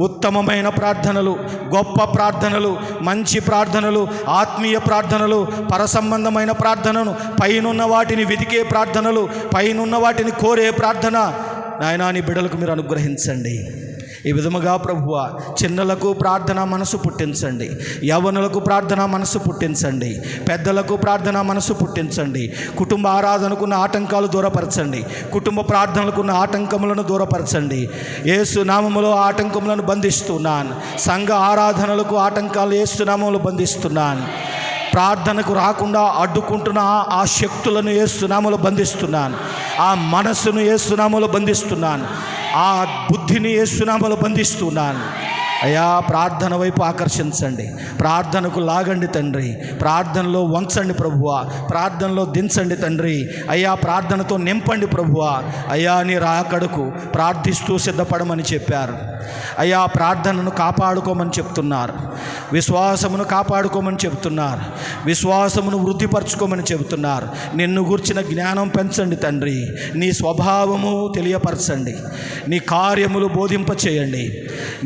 ఉత్తమమైన ప్రార్థనలు, గొప్ప ప్రార్థనలు, మంచి ప్రార్థనలు, ఆత్మీయ ప్రార్థనలు, పరసంబంధమైన ప్రార్థనను, పైనున్న వాటిని వెతికే ప్రార్థనలు, పైనున్న వాటిని కోరే ప్రార్థన నాయనా నీ బిడ్డలకు మీరు అనుగ్రహించండి. ఈ విధముగా ప్రభువా, చిన్నలకు ప్రార్థన మనసు పుట్టించండి, యవ్వనులకు ప్రార్థన మనసు పుట్టించండి, పెద్దలకు ప్రార్థన మనసు పుట్టించండి. కుటుంబ ఆరాధనకున్న ఆటంకాలు దూరపరచండి, కుటుంబ ప్రార్థనలకున్న ఆటంకములను దూరపరచండి. యేసు నామములో ఆటంకములను బంధిస్తున్నాను. సంఘ ఆరాధనలకు ఆటంకాలు యేసు నామములో బంధిస్తున్నాను. ప్రార్థనకు రాకుండా అడ్డుకుంటున్న ఆ శక్తులను యేసు నామములో బంధిస్తున్నాను. ఆ మనస్సును యేసు నామములో బంధిస్తున్నాను. ఆ బుద్ధిని యేసు నామములో బంధిస్తున్నాను. అయ్యా, ప్రార్థన వైపు ఆకర్షించండి, ప్రార్థనకు లాగండి తండ్రి, ప్రార్థనలో వంచండి ప్రభువా, ప్రార్థనలో దించండి తండ్రి. అయ్యా, ప్రార్థనతో నింపండి ప్రభువా. అయ్యా, నీ రాకడకు ప్రార్థిస్తూ సిద్ధపడమని చెప్పారు. అయ్యా, ప్రార్థనను కాపాడుకోమని చెప్తున్నారు, విశ్వాసమును కాపాడుకోమని చెబుతున్నారు, విశ్వాసమును వృద్ధిపరచుకోమని చెబుతున్నారు. నిన్ను గూర్చిన జ్ఞానం పెంచండి తండ్రి, నీ స్వభావము తెలియపరచండి, నీ కార్యములు బోధింపచేయండి,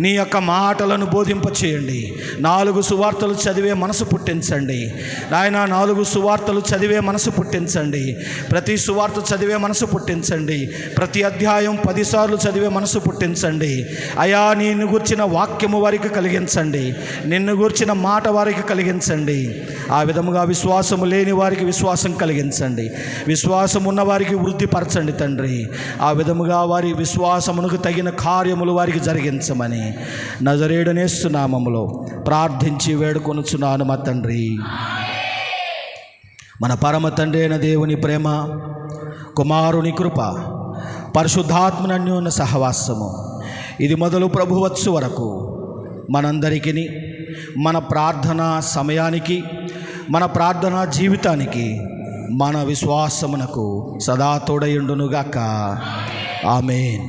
నీ యొక్క మాటలను బోధింపచేయండి. 4 సువార్తలు చదివే మనసు పుట్టించండి నాయన, 4 సువార్తలు చదివే మనసు పుట్టించండి. ప్రతి సువార్త చదివే మనసు పుట్టించండి. ప్రతి అధ్యాయం 10 సార్లు చదివే మనసు పుట్టించండి. అయా, నిన్ను గూర్చిన వాక్యము వారికి కలిగించండి, నిన్ను గూర్చిన మాట వారికి కలిగించండి. ఆ విధముగా విశ్వాసము లేని వారికి విశ్వాసం కలిగించండి, విశ్వాసం ఉన్న వారికి వృద్ధిపరచండి తండ్రి. ఆ విధముగా వారి విశ్వాసమునకు తగిన కార్యములు వారికి జరిగించమని నజరేయుడైన యేసు నామములో ప్రార్థించి వేడుకొనుచున్నాను మా తండ్రి. మన పరమ తండ్రి అయిన దేవుని ప్రేమ, కుమారుని కృప, పరిశుద్ధాత్మని అన్యోన్య సహవాసము ఇది మొదలు ప్రభువచ్చు వరకు మనందరికీ, మన ప్రార్థనా సమయానికి, మన ప్రార్థనా జీవితానికి, మన విశ్వాసమునకు సదా తోడయుండునుగాక. ఆమేన్.